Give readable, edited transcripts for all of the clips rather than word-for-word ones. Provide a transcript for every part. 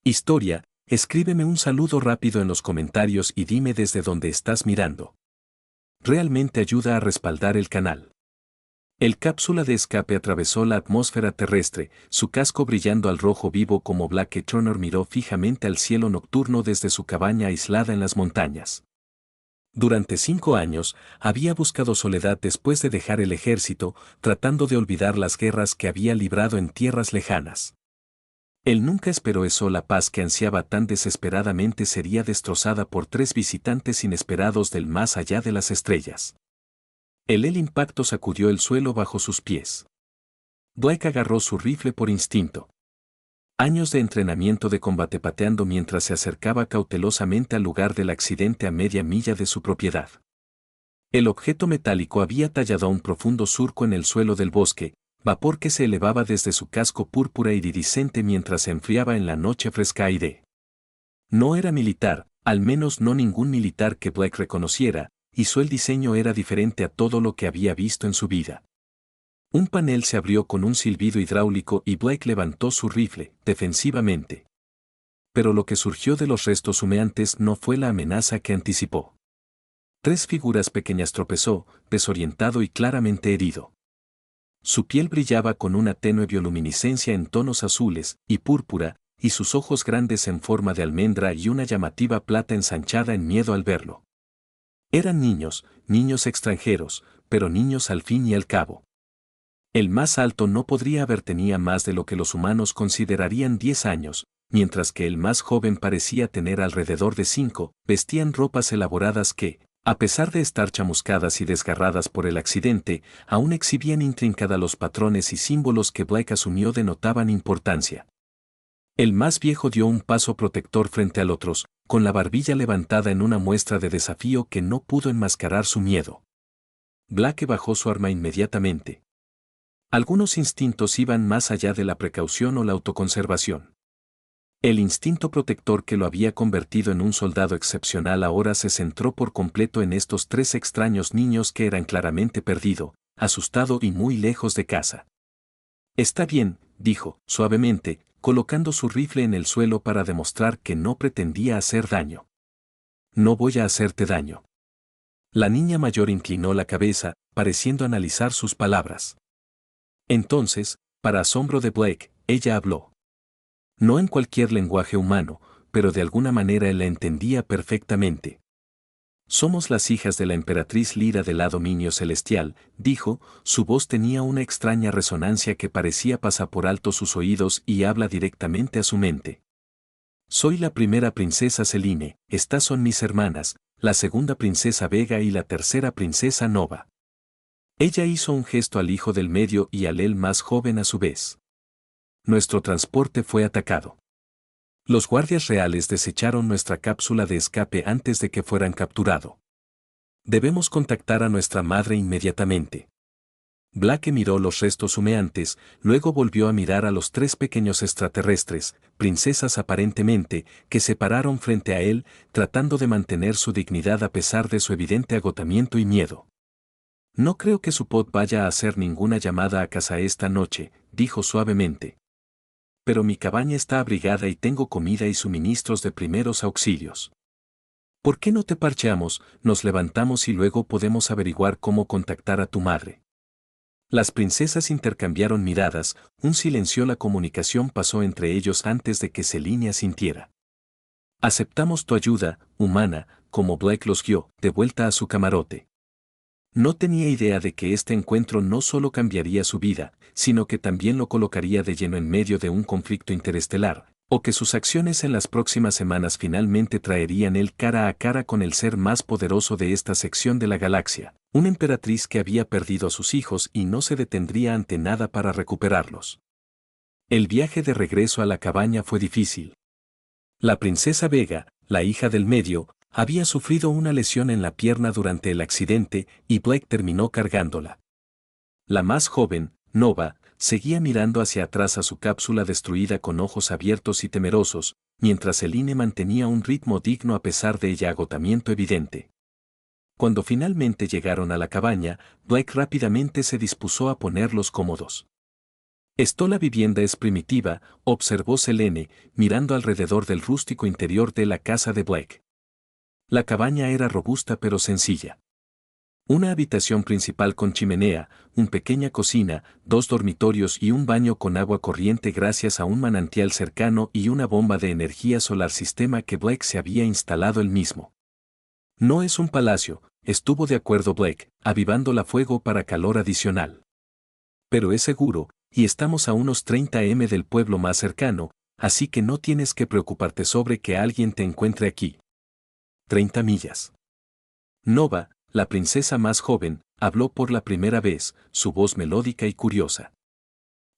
Historia, escríbeme un saludo rápido en los comentarios y dime desde dónde estás mirando. Realmente ayuda a respaldar el canal. El cápsula de escape atravesó la atmósfera terrestre, su casco brillando al rojo vivo como Blake Turner miró fijamente al cielo nocturno desde su cabaña aislada en las montañas. Durante 5 años, había buscado soledad después de dejar el ejército, tratando de olvidar las guerras que había librado en tierras lejanas. Él nunca esperó eso, la paz que ansiaba tan desesperadamente sería destrozada por 3 visitantes inesperados del más allá de las estrellas. El impacto sacudió el suelo bajo sus pies. Blake agarró su rifle por instinto. Años de entrenamiento de combate pateando mientras se acercaba cautelosamente al lugar del accidente a media milla de su propiedad. El objeto metálico había tallado un profundo surco en el suelo del bosque, vapor que se elevaba desde su casco púrpura iridiscente mientras se enfriaba en la noche fresca aire. No era militar, al menos no ningún militar que Blake reconociera, y el diseño era diferente a todo lo que había visto en su vida. Un panel se abrió con un silbido hidráulico y Blake levantó su rifle, defensivamente. Pero lo que surgió de los restos humeantes no fue la amenaza que anticipó. 3 figuras pequeñas tropezó, desorientado y claramente herido. Su piel brillaba con una tenue bioluminiscencia en tonos azules y púrpura, y sus ojos grandes en forma de almendra y una llamativa plata ensanchada en miedo al verlo. Eran niños, niños extranjeros, pero niños al fin y al cabo. El más alto no podría haber tenía más de lo que los humanos considerarían 10 años, mientras que el más joven parecía tener alrededor de 5, vestían ropas elaboradas que, a pesar de estar chamuscadas y desgarradas por el accidente, aún exhibían intrincada los patrones y símbolos que Blake asumió denotaban importancia. El más viejo dio un paso protector frente al otro, con la barbilla levantada en una muestra de desafío que no pudo enmascarar su miedo. Blake bajó su arma inmediatamente. Algunos instintos iban más allá de la precaución o la autoconservación. El instinto protector que lo había convertido en un soldado excepcional ahora se centró por completo en estos 3 extraños niños que eran claramente perdido, asustado y muy lejos de casa. Está bien, dijo, suavemente, colocando su rifle en el suelo para demostrar que no pretendía hacer daño. No voy a hacerte daño. La niña mayor inclinó la cabeza, pareciendo analizar sus palabras. Entonces, para asombro de Blake, ella habló. No en cualquier lenguaje humano, pero de alguna manera él la entendía perfectamente. Somos las hijas de la emperatriz Lyra del lado dominio celestial, dijo, su voz tenía una extraña resonancia que parecía pasar por alto sus oídos y habla directamente a su mente. Soy la primera princesa Selene, estas son mis hermanas, la segunda princesa Vega y la tercera princesa Nova. Ella hizo un gesto al hijo del medio y al más joven a su vez. Nuestro transporte fue atacado. Los guardias reales desecharon nuestra cápsula de escape antes de que fueran capturado. Debemos contactar a nuestra madre inmediatamente. Blake miró los restos humeantes, luego volvió a mirar a los 3 pequeños extraterrestres, princesas aparentemente, que se pararon frente a él, tratando de mantener su dignidad a pesar de su evidente agotamiento y miedo. No creo que su pod vaya a hacer ninguna llamada a casa esta noche, dijo suavemente. Pero mi cabaña está abrigada y tengo comida y suministros de primeros auxilios. ¿Por qué no te parcheamos, nos levantamos y luego podemos averiguar cómo contactar a tu madre? Las princesas intercambiaron miradas, un silencio, la comunicación pasó entre ellos antes de que Selene asintiera. Aceptamos tu ayuda, humana, como Blake los guió, de vuelta a su camarote. No tenía idea de que este encuentro no solo cambiaría su vida, sino que también lo colocaría de lleno en medio de un conflicto interestelar, o que sus acciones en las próximas semanas finalmente traerían él cara a cara con el ser más poderoso de esta sección de la galaxia, una emperatriz que había perdido a sus hijos y no se detendría ante nada para recuperarlos. El viaje de regreso a la cabaña fue difícil. La princesa Vega, la hija del medio, había sufrido una lesión en la pierna durante el accidente y Blake terminó cargándola. La más joven, Nova, seguía mirando hacia atrás a su cápsula destruida con ojos abiertos y temerosos, mientras Selene mantenía un ritmo digno a pesar de ella agotamiento evidente. Cuando finalmente llegaron a la cabaña, Blake rápidamente se dispuso a ponerlos cómodos. La vivienda es primitiva, observó Selene, mirando alrededor del rústico interior de la casa de Blake. La cabaña era robusta pero sencilla. Una habitación principal con chimenea, una pequeña cocina, 2 dormitorios y un baño con agua corriente gracias a un manantial cercano y una bomba de energía solar, sistema que Blake se había instalado él mismo. No es un palacio, estuvo de acuerdo Blake, avivando la fuego para calor adicional. Pero es seguro, y estamos a unos 30 m del pueblo más cercano, así que no tienes que preocuparte sobre que alguien te encuentre aquí. 30 millas. Nova, la princesa más joven, habló por la primera vez, su voz melódica y curiosa.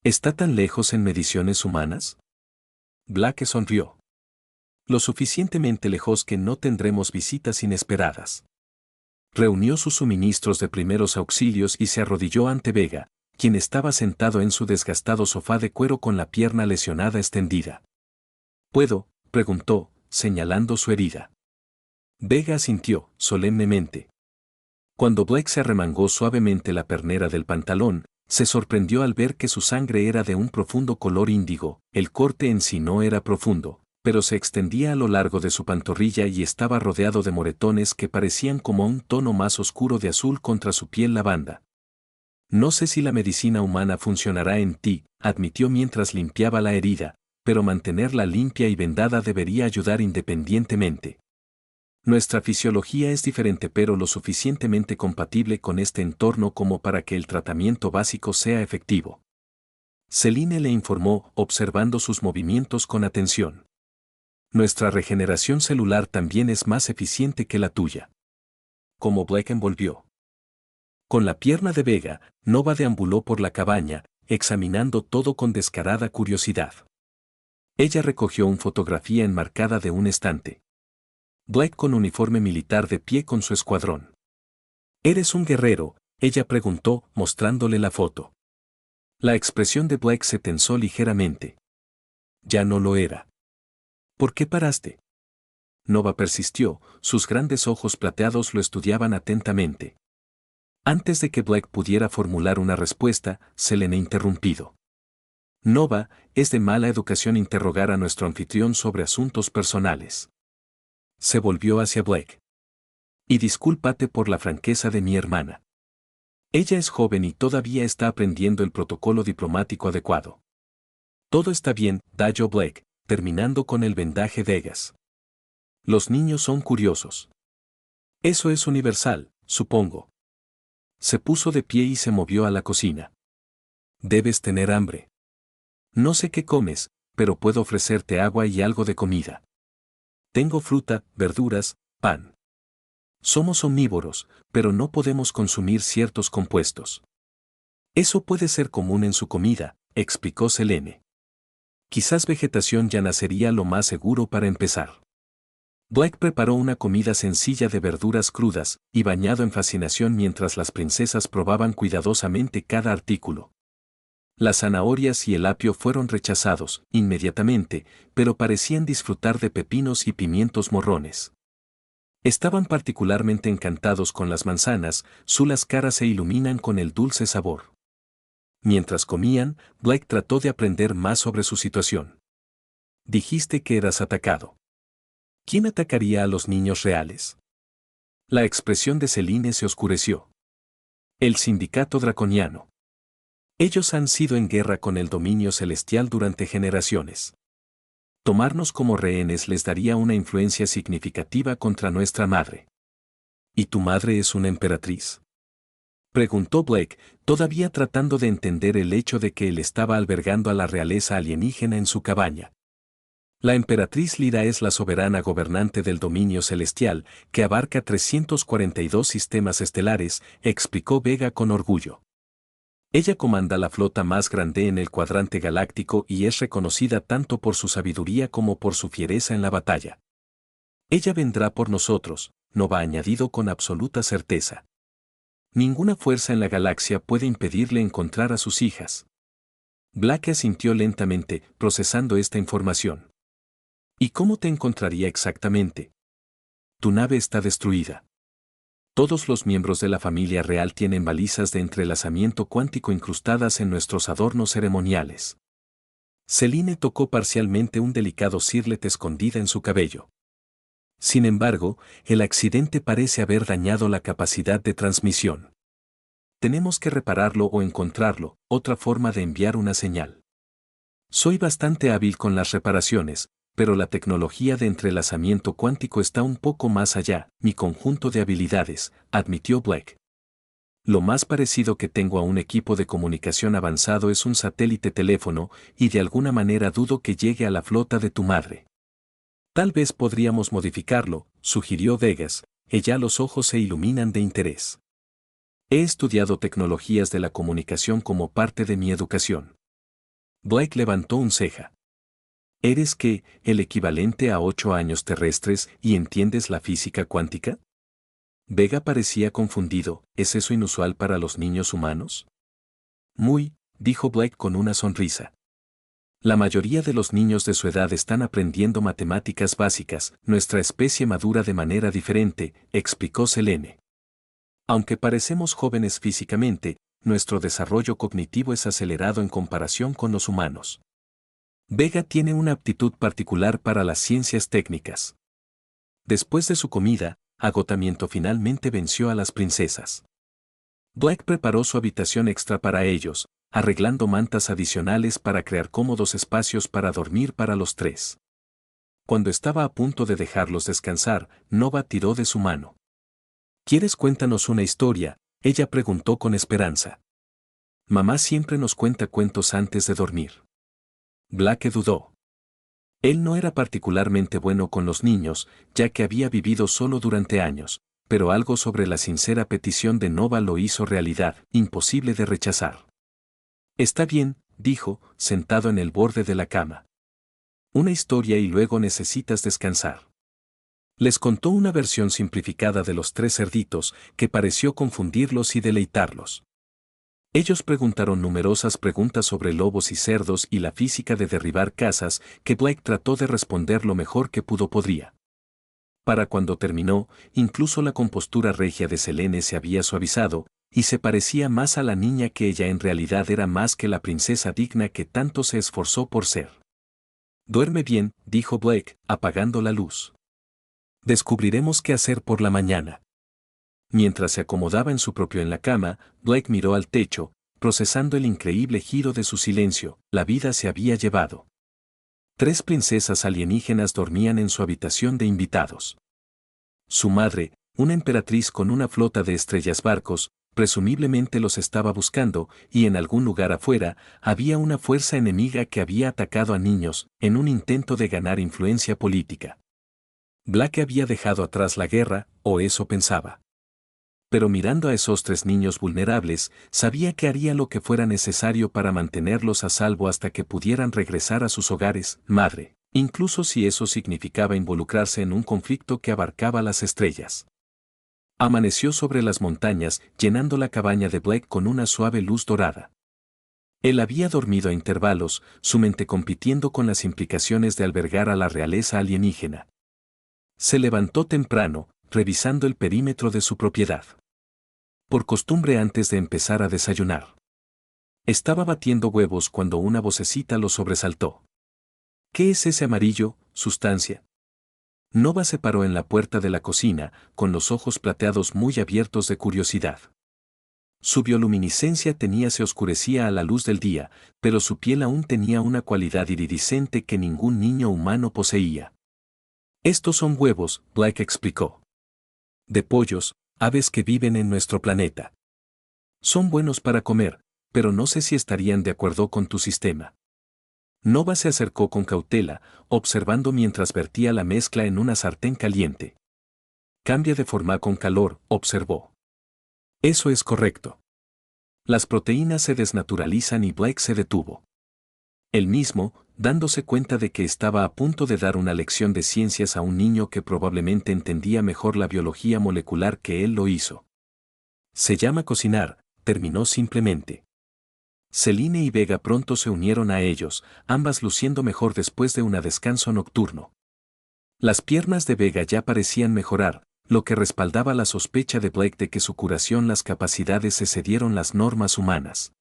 ¿Está tan lejos en mediciones humanas? Blake sonrió. Lo suficientemente lejos que no tendremos visitas inesperadas. Reunió sus suministros de primeros auxilios y se arrodilló ante Vega, quien estaba sentado en su desgastado sofá de cuero con la pierna lesionada extendida. ¿Puedo?, preguntó, señalando su herida. Vega asintió, solemnemente. Cuando Blake se arremangó suavemente la pernera del pantalón, se sorprendió al ver que su sangre era de un profundo color índigo. El corte en sí no era profundo, pero se extendía a lo largo de su pantorrilla y estaba rodeado de moretones que parecían como un tono más oscuro de azul contra su piel lavanda. No sé si la medicina humana funcionará en ti, admitió mientras limpiaba la herida, pero mantenerla limpia y vendada debería ayudar independientemente. Nuestra fisiología es diferente pero lo suficientemente compatible con este entorno como para que el tratamiento básico sea efectivo. Selene le informó, observando sus movimientos con atención. Nuestra regeneración celular también es más eficiente que la tuya. Como Blake envolvió. Con la pierna de Vega, Nova deambuló por la cabaña, examinando todo con descarada curiosidad. Ella recogió una fotografía enmarcada de un estante. Blake con uniforme militar de pie con su escuadrón. ¿Eres un guerrero?, ella preguntó, mostrándole la foto. La expresión de Blake se tensó ligeramente. Ya no lo era. ¿Por qué paraste? Nova persistió, sus grandes ojos plateados lo estudiaban atentamente. Antes de que Blake pudiera formular una respuesta, Selene interrumpido. Nova, es de mala educación interrogar a nuestro anfitrión sobre asuntos personales. Se volvió hacia Blake. Y discúlpate por la franqueza de mi hermana. Ella es joven y todavía está aprendiendo el protocolo diplomático adecuado. Todo está bien, dijo Blake, terminando con el vendaje de gas. Los niños son curiosos. Eso es universal, supongo. Se puso de pie y se movió a la cocina. Debes tener hambre. No sé qué comes, pero puedo ofrecerte agua y algo de comida. Tengo fruta, verduras, pan. Somos omnívoros, pero no podemos consumir ciertos compuestos. Eso puede ser común en su comida, explicó Selene. Quizás vegetación ya nacería lo más seguro para empezar. Blake preparó una comida sencilla de verduras crudas y bañado en fascinación mientras las princesas probaban cuidadosamente cada artículo. Las zanahorias y el apio fueron rechazados inmediatamente, pero parecían disfrutar de pepinos y pimientos morrones. Estaban particularmente encantados con las manzanas, las caras se iluminan con el dulce sabor. Mientras comían, Blake trató de aprender más sobre su situación. Dijiste que eras atacado. ¿Quién atacaría a los niños reales? La expresión de Selene se oscureció. El sindicato draconiano. Ellos han sido en guerra con el dominio celestial durante generaciones. Tomarnos como rehenes les daría una influencia significativa contra nuestra madre. ¿Y tu madre es una emperatriz?, preguntó Blake, todavía tratando de entender el hecho de que él estaba albergando a la realeza alienígena en su cabaña. La emperatriz Lyra es la soberana gobernante del dominio celestial, que abarca 342 sistemas estelares, explicó Vega con orgullo. Ella comanda la flota más grande en el cuadrante galáctico y es reconocida tanto por su sabiduría como por su fiereza en la batalla. Ella vendrá por nosotros, Nova añadido con absoluta certeza. Ninguna fuerza en la galaxia puede impedirle encontrar a sus hijas. Blake asintió lentamente, procesando esta información. ¿Y cómo te encontraría exactamente? Tu nave está destruida. Todos los miembros de la familia real tienen balizas de entrelazamiento cuántico incrustadas en nuestros adornos ceremoniales. Celine tocó parcialmente un delicado cirlet escondida en su cabello. Sin embargo, el accidente parece haber dañado la capacidad de transmisión. Tenemos que repararlo o encontrarlo, otra forma de enviar una señal. Soy bastante hábil con las reparaciones, pero la tecnología de entrelazamiento cuántico está un poco más allá, mi conjunto de habilidades, admitió Black. Lo más parecido que tengo a un equipo de comunicación avanzado es un satélite teléfono, y de alguna manera dudo que llegue a la flota de tu madre. Tal vez podríamos modificarlo, sugirió Vegas, ella los ojos se iluminan de interés. He estudiado tecnologías de la comunicación como parte de mi educación. Blake levantó un ceja. ¿Eres qué, el equivalente a 8 años terrestres y entiendes la física cuántica? Vega parecía confundido, ¿es eso inusual para los niños humanos? Muy, dijo Blake con una sonrisa. La mayoría de los niños de su edad están aprendiendo matemáticas básicas, nuestra especie madura de manera diferente, explicó Selene. Aunque parecemos jóvenes físicamente, nuestro desarrollo cognitivo es acelerado en comparación con los humanos. Vega tiene una aptitud particular para las ciencias técnicas. Después de su comida, agotamiento finalmente venció a las princesas. Blake preparó su habitación extra para ellos, arreglando mantas adicionales para crear cómodos espacios para dormir para los tres. Cuando estaba a punto de dejarlos descansar, Nova tiró de su mano. ¿Quieres cuéntanos una historia?, ella preguntó con esperanza. Mamá siempre nos cuenta cuentos antes de dormir. Blake dudó. Él no era particularmente bueno con los niños, ya que había vivido solo durante años, pero algo sobre la sincera petición de Nova lo hizo realidad, imposible de rechazar. Está bien, dijo, sentado en el borde de la cama. Una historia y luego necesitas descansar. Les contó una versión simplificada de los tres cerditos, que pareció confundirlos y deleitarlos. Ellos preguntaron numerosas preguntas sobre lobos y cerdos y la física de derribar casas, que Blake trató de responder lo mejor que podría. Para cuando terminó, incluso la compostura regia de Selene se había suavizado, y se parecía más a la niña que ella en realidad era más que la princesa digna que tanto se esforzó por ser. Duerme bien, dijo Blake, apagando la luz. Descubriremos qué hacer por la mañana. Mientras se acomodaba en su propio en la cama, Blake miró al techo, procesando el increíble giro de su silencio, la vida se había llevado. 3 princesas alienígenas dormían en su habitación de invitados. Su madre, una emperatriz con una flota de estrellas barcos, presumiblemente los estaba buscando, y en algún lugar afuera, había una fuerza enemiga que había atacado a niños, en un intento de ganar influencia política. Blake había dejado atrás la guerra, o eso pensaba. Pero mirando a esos 3 niños vulnerables, sabía que haría lo que fuera necesario para mantenerlos a salvo hasta que pudieran regresar a sus hogares, madre, incluso si eso significaba involucrarse en un conflicto que abarcaba las estrellas. Amaneció sobre las montañas, llenando la cabaña de Blake con una suave luz dorada. Él había dormido a intervalos, su mente compitiendo con las implicaciones de albergar a la realeza alienígena. Se levantó temprano, revisando el perímetro de su propiedad. Por costumbre antes de empezar a desayunar. Estaba batiendo huevos cuando una vocecita lo sobresaltó. ¿Qué es ese amarillo, sustancia? Nova se paró en la puerta de la cocina, con los ojos plateados muy abiertos de curiosidad. Su bioluminiscencia se oscurecía a la luz del día, pero su piel aún tenía una cualidad iridiscente que ningún niño humano poseía. Estos son huevos, Blake explicó. De pollos, aves que viven en nuestro planeta. Son buenos para comer, pero no sé si estarían de acuerdo con tu sistema. Nova se acercó con cautela, observando mientras vertía la mezcla en una sartén caliente. Cambia de forma con calor, observó. Eso es correcto. Las proteínas se desnaturalizan y Blake se detuvo. Él mismo, dándose cuenta de que estaba a punto de dar una lección de ciencias a un niño que probablemente entendía mejor la biología molecular que él lo hizo. Se llama cocinar, terminó simplemente. Celine y Vega pronto se unieron a ellos, ambas luciendo mejor después de un descanso nocturno. Las piernas de Vega ya parecían mejorar, lo que respaldaba la sospecha de Blake de que su curación las capacidades excedieron las normas humanas.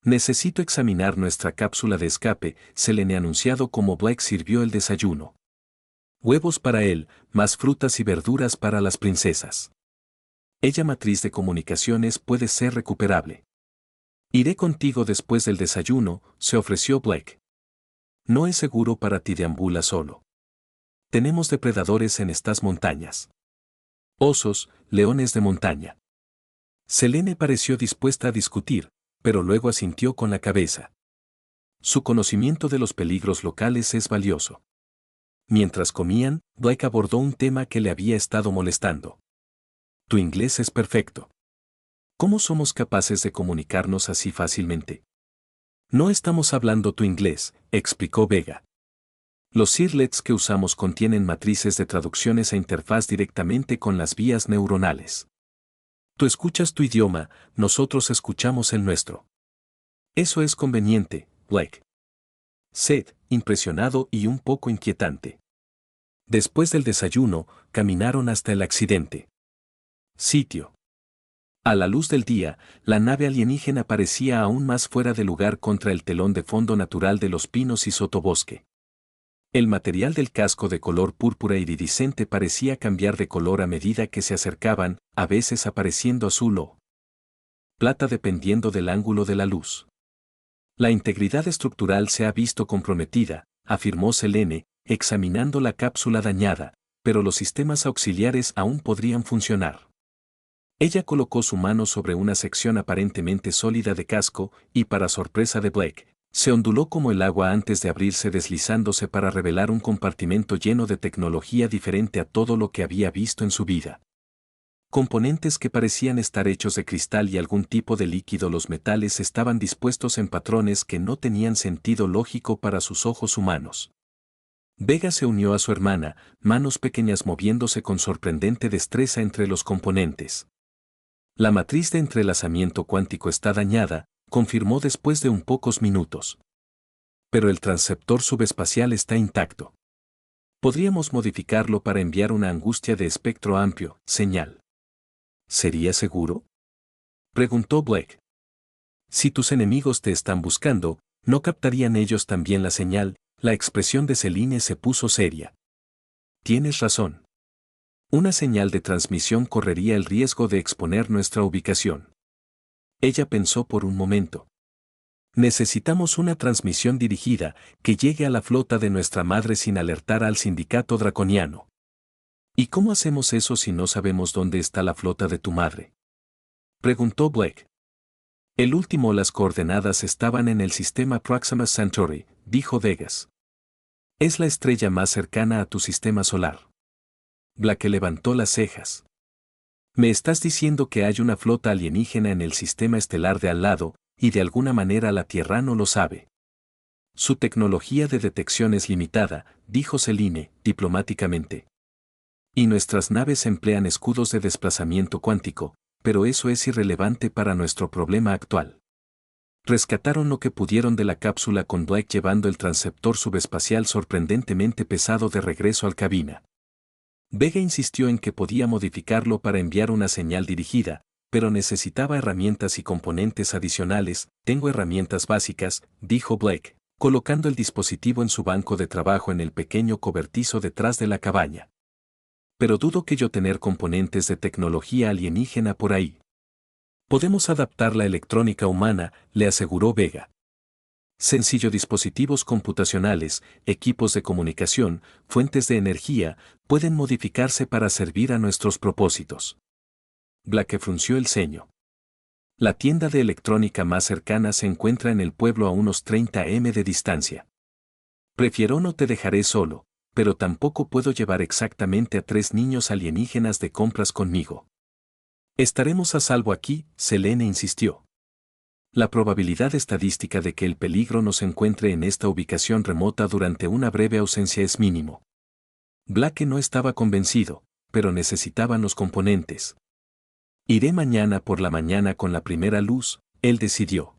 Necesito examinar nuestra cápsula de escape, Selene anunciado como Blake sirvió el desayuno. Huevos para él, más frutas y verduras para las princesas. Ella matriz de comunicaciones puede ser recuperable. Iré contigo después del desayuno, se ofreció Blake. No es seguro para ti, deambula solo. Tenemos depredadores en estas montañas. Osos, leones de montaña. Selene pareció dispuesta a discutir, pero luego asintió con la cabeza. Su conocimiento de los peligros locales es valioso. Mientras comían, Blake abordó un tema que le había estado molestando. Tu inglés es perfecto. ¿Cómo somos capaces de comunicarnos así fácilmente? No estamos hablando tu inglés, explicó Vega. Los sirlets que usamos contienen matrices de traducciones a interfaz directamente con las vías neuronales. Tú escuchas tu idioma, nosotros escuchamos el nuestro. Eso es conveniente, Blake. Seth, impresionado y un poco inquietante. Después del desayuno, caminaron hasta el accidente. Sitio. A la luz del día, la nave alienígena parecía aún más fuera de lugar contra el telón de fondo natural de los pinos y sotobosque. El material del casco de color púrpura iridiscente parecía cambiar de color a medida que se acercaban, a veces apareciendo azul o plata dependiendo del ángulo de la luz. La integridad estructural se ha visto comprometida, afirmó Selene, examinando la cápsula dañada, pero los sistemas auxiliares aún podrían funcionar. Ella colocó su mano sobre una sección aparentemente sólida de casco y, para sorpresa de Blake, se onduló como el agua antes de abrirse, deslizándose para revelar un compartimento lleno de tecnología diferente a todo lo que había visto en su vida. Componentes que parecían estar hechos de cristal y algún tipo de líquido. Los metales estaban dispuestos en patrones que no tenían sentido lógico para sus ojos humanos. Vega se unió a su hermana, manos pequeñas moviéndose con sorprendente destreza entre los componentes. La matriz de entrelazamiento cuántico está dañada, confirmó después de un pocos minutos. Pero el transceptor subespacial está intacto. Podríamos modificarlo para enviar una angustia de espectro amplio, señal. ¿Sería seguro? Preguntó Blake. Si tus enemigos te están buscando, ¿no captarían ellos también la señal? La expresión de Selene se puso seria. Tienes razón. Una señal de transmisión correría el riesgo de exponer nuestra ubicación. Ella pensó por un momento. Necesitamos una transmisión dirigida que llegue a la flota de nuestra madre sin alertar al sindicato draconiano. ¿Y cómo hacemos eso si no sabemos dónde está la flota de tu madre? Preguntó Blake. El último, las coordenadas estaban en el sistema Proxima Centauri, dijo Vegas. Es la estrella más cercana a tu sistema solar. Blake levantó las cejas. Me estás diciendo que hay una flota alienígena en el sistema estelar de al lado, y de alguna manera la Tierra no lo sabe. Su tecnología de detección es limitada, dijo Selene, diplomáticamente. Y nuestras naves emplean escudos de desplazamiento cuántico, pero eso es irrelevante para nuestro problema actual. Rescataron lo que pudieron de la cápsula con Blake llevando el transceptor subespacial sorprendentemente pesado de regreso al cabina. Vega insistió en que podía modificarlo para enviar una señal dirigida, pero necesitaba herramientas y componentes adicionales. Tengo herramientas básicas, dijo Blake, colocando el dispositivo en su banco de trabajo en el pequeño cobertizo detrás de la cabaña. Pero dudo que yo tener componentes de tecnología alienígena por ahí. Podemos adaptar la electrónica humana, le aseguró Vega. Sencillo, dispositivos computacionales, equipos de comunicación, fuentes de energía, pueden modificarse para servir a nuestros propósitos. Blake frunció el ceño. La tienda de electrónica más cercana se encuentra en el pueblo a unos 30 m de distancia. Prefiero no te dejaré solo, pero tampoco puedo llevar exactamente a 3 niños alienígenas de compras conmigo. Estaremos a salvo aquí, Selene insistió. La probabilidad estadística de que el peligro nos encuentre en esta ubicación remota durante una breve ausencia es mínimo. Blake no estaba convencido, pero necesitaban los componentes. Iré mañana por la mañana con la primera luz, él decidió.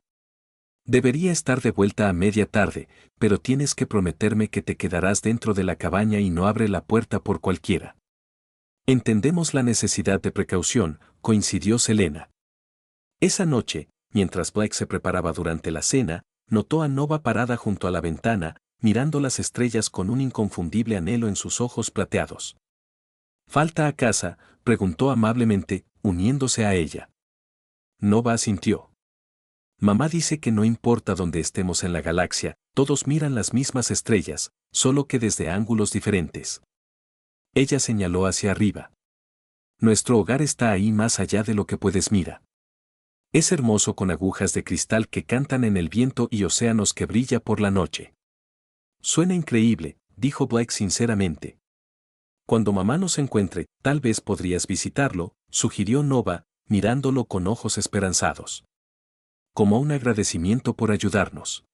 Debería estar de vuelta a media tarde, pero tienes que prometerme que te quedarás dentro de la cabaña y no abre la puerta por cualquiera. Entendemos la necesidad de precaución, coincidió Selena. Esa noche, mientras Blake se preparaba durante la cena, notó a Nova parada junto a la ventana, mirando las estrellas con un inconfundible anhelo en sus ojos plateados. ¿Falta a casa?, preguntó amablemente, uniéndose a ella. Nova asintió. Mamá dice que no importa dónde estemos en la galaxia, todos miran las mismas estrellas, solo que desde ángulos diferentes. Ella señaló hacia arriba. Nuestro hogar está ahí más allá de lo que puedes mirar. Es hermoso con agujas de cristal que cantan en el viento y océanos que brilla por la noche. Suena increíble, dijo Blake sinceramente. Cuando mamá nos encuentre, tal vez podrías visitarlo, sugirió Nova, mirándolo con ojos esperanzados. Como un agradecimiento por ayudarnos.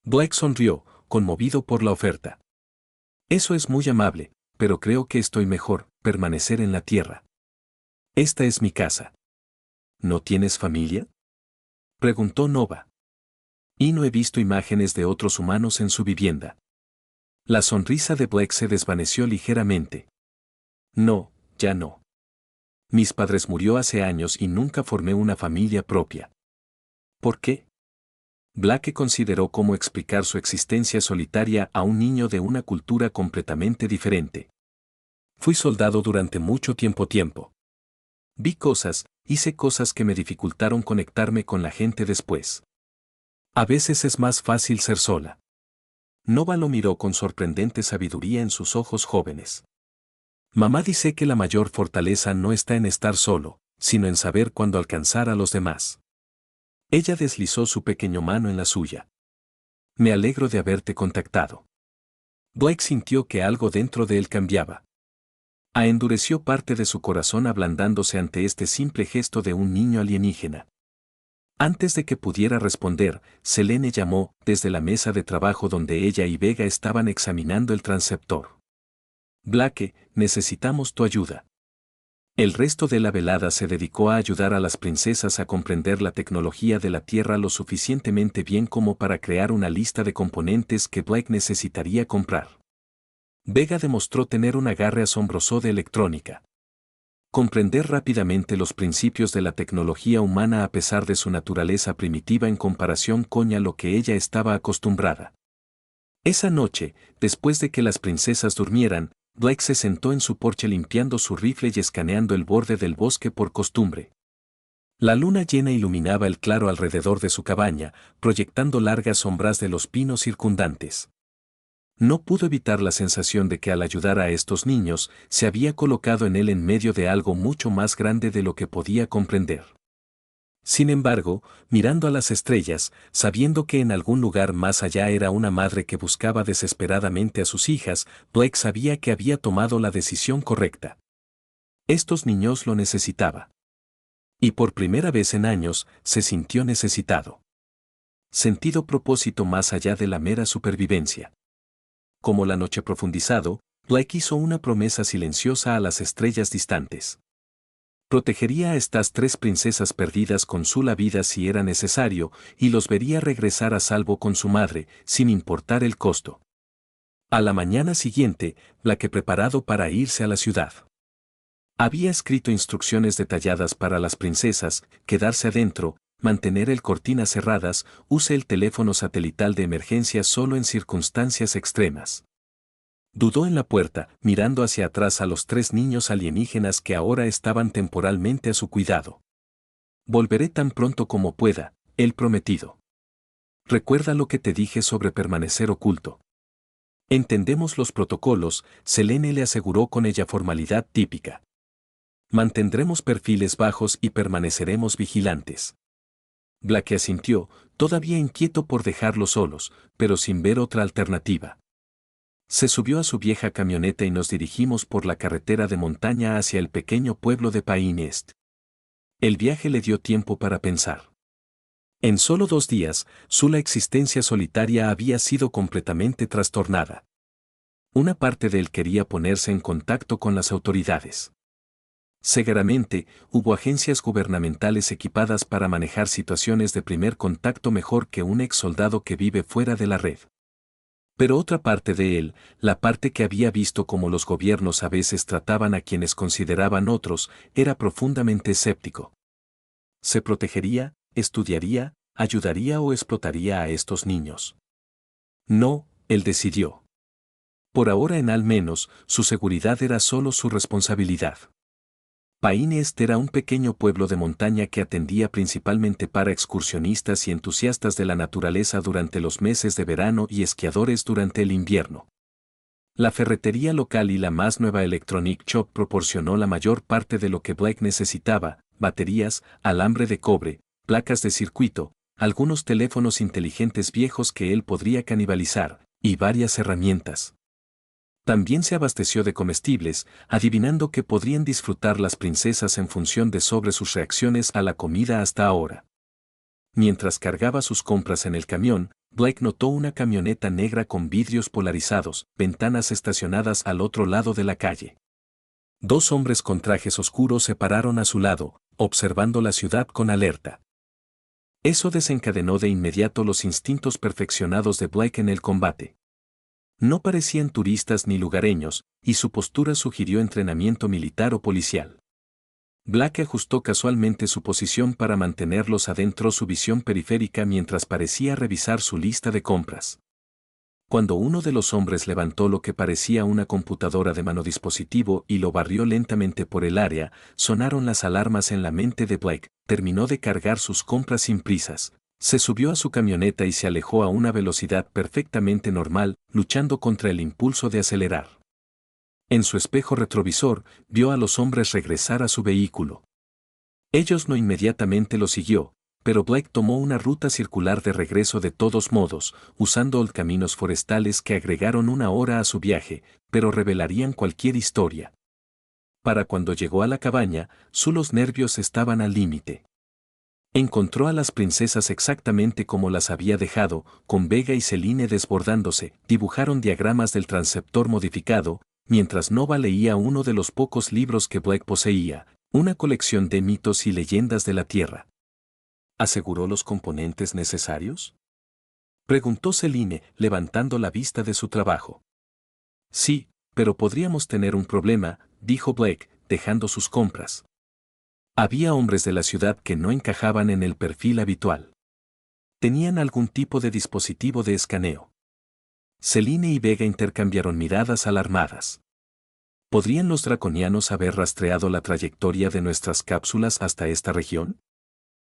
Blake sonrió, conmovido por la oferta. Eso es muy amable, pero creo que estoy mejor, permanecer en la Tierra. Esta es mi casa. ¿No tienes familia?, preguntó Nova. Y no he visto imágenes de otros humanos en su vivienda. La sonrisa de Blake se desvaneció ligeramente. No, ya no. Mis padres murió hace años y nunca formé una familia propia. ¿Por qué? Blake consideró cómo explicar su existencia solitaria a un niño de una cultura completamente diferente. Fui soldado durante mucho tiempo. Vi cosas, hice cosas que me dificultaron conectarme con la gente después. A veces es más fácil ser sola. Nova lo miró con sorprendente sabiduría en sus ojos jóvenes. Mamá dice que la mayor fortaleza no está en estar solo, sino en saber cuándo alcanzar a los demás. Ella deslizó su pequeña mano en la suya. Me alegro de haberte contactado. Blake sintió que algo dentro de él cambiaba. Endureció parte de su corazón ablandándose ante este simple gesto de un niño alienígena. Antes de que pudiera responder, Selene llamó desde la mesa de trabajo donde ella y Vega estaban examinando el transceptor. Blake, necesitamos tu ayuda. El resto de la velada se dedicó a ayudar a las princesas a comprender la tecnología de la Tierra lo suficientemente bien como para crear una lista de componentes que Blake necesitaría comprar. Vega demostró tener un agarre asombroso de electrónica. Comprender rápidamente los principios de la tecnología humana a pesar de su naturaleza primitiva en comparación con a lo que ella estaba acostumbrada. Esa noche, después de que las princesas durmieran, Blake se sentó en su porche limpiando su rifle y escaneando el borde del bosque por costumbre. La luna llena iluminaba el claro alrededor de su cabaña, proyectando largas sombras de los pinos circundantes. No pudo evitar la sensación de que al ayudar a estos niños, se había colocado en él en medio de algo mucho más grande de lo que podía comprender. Sin embargo, mirando a las estrellas, sabiendo que en algún lugar más allá era una madre que buscaba desesperadamente a sus hijas, Blake sabía que había tomado la decisión correcta. Estos niños lo necesitaba. Y por primera vez en años, se sintió necesitado. Sentido propósito más allá de la mera supervivencia. Como la noche profundizado, Blake hizo una promesa silenciosa a las estrellas distantes. Protegería a estas 3 princesas perdidas con su la vida si era necesario, y los vería regresar a salvo con su madre, sin importar el costo. A la mañana siguiente, Blake preparado para irse a la ciudad. Había escrito instrucciones detalladas para las princesas: quedarse adentro, mantener el cortinas cerradas, use el teléfono satelital de emergencia solo en circunstancias extremas. Dudó en la puerta, mirando hacia atrás a los 3 niños alienígenas que ahora estaban temporalmente a su cuidado. Volveré tan pronto como pueda, él prometido. Recuerda lo que te dije sobre permanecer oculto. Entendemos los protocolos, Selene le aseguró con ella formalidad típica. Mantendremos perfiles bajos y permaneceremos vigilantes. Blake asintió, todavía inquieto por dejarlos solos, pero sin ver otra alternativa. Se subió a su vieja camioneta y nos dirigimos por la carretera de montaña hacia el pequeño pueblo de Pine Est. El viaje le dio tiempo para pensar. En solo 2 días, su existencia solitaria había sido completamente trastornada. Una parte de él quería ponerse en contacto con las autoridades. Seguramente, hubo agencias gubernamentales equipadas para manejar situaciones de primer contacto mejor que un ex soldado que vive fuera de la red. Pero otra parte de él, la parte que había visto cómo los gobiernos a veces trataban a quienes consideraban otros, era profundamente escéptico. ¿Se protegería, estudiaría, ayudaría o explotaría a estos niños? No, él decidió. Por ahora en al menos, su seguridad era solo su responsabilidad. Paine Est era un pequeño pueblo de montaña que atendía principalmente para excursionistas y entusiastas de la naturaleza durante los meses de verano y esquiadores durante el invierno. La ferretería local y la más nueva Electronic Shop proporcionó la mayor parte de lo que Blake necesitaba: baterías, alambre de cobre, placas de circuito, algunos teléfonos inteligentes viejos que él podría canibalizar, y varias herramientas. También se abasteció de comestibles, adivinando que podrían disfrutar las princesas en función de sobre sus reacciones a la comida hasta ahora. Mientras cargaba sus compras en el camión, Blake notó una camioneta negra con vidrios polarizados, ventanas estacionadas al otro lado de la calle. Dos hombres con trajes oscuros se pararon a su lado, observando la ciudad con alerta. Eso desencadenó de inmediato los instintos perfeccionados de Blake en el combate. No parecían turistas ni lugareños, y su postura sugirió entrenamiento militar o policial. Blake ajustó casualmente su posición para mantenerlos adentro su visión periférica mientras parecía revisar su lista de compras. Cuando uno de los hombres levantó lo que parecía una computadora de mano dispositivo y lo barrió lentamente por el área, sonaron las alarmas en la mente de Blake. Terminó de cargar sus compras sin prisas. Se subió a su camioneta y se alejó a una velocidad perfectamente normal, luchando contra el impulso de acelerar. En su espejo retrovisor, vio a los hombres regresar a su vehículo. Ellos no inmediatamente lo siguió, pero Blake tomó una ruta circular de regreso de todos modos, usando caminos forestales que agregaron una hora a su viaje, pero revelarían cualquier historia. Para cuando llegó a la cabaña, sus nervios estaban al límite. Encontró a las princesas exactamente como las había dejado, con Vega y Celine desbordándose. Dibujaron diagramas del transceptor modificado, mientras Nova leía uno de los pocos libros que Blake poseía, una colección de mitos y leyendas de la Tierra. ¿Aseguró los componentes necesarios?, preguntó Celine, levantando la vista de su trabajo. Sí, pero podríamos tener un problema, dijo Blake, dejando sus compras. Había hombres de la ciudad que no encajaban en el perfil habitual. Tenían algún tipo de dispositivo de escaneo. Celine y Vega intercambiaron miradas alarmadas. ¿Podrían los draconianos haber rastreado la trayectoria de nuestras cápsulas hasta esta región?,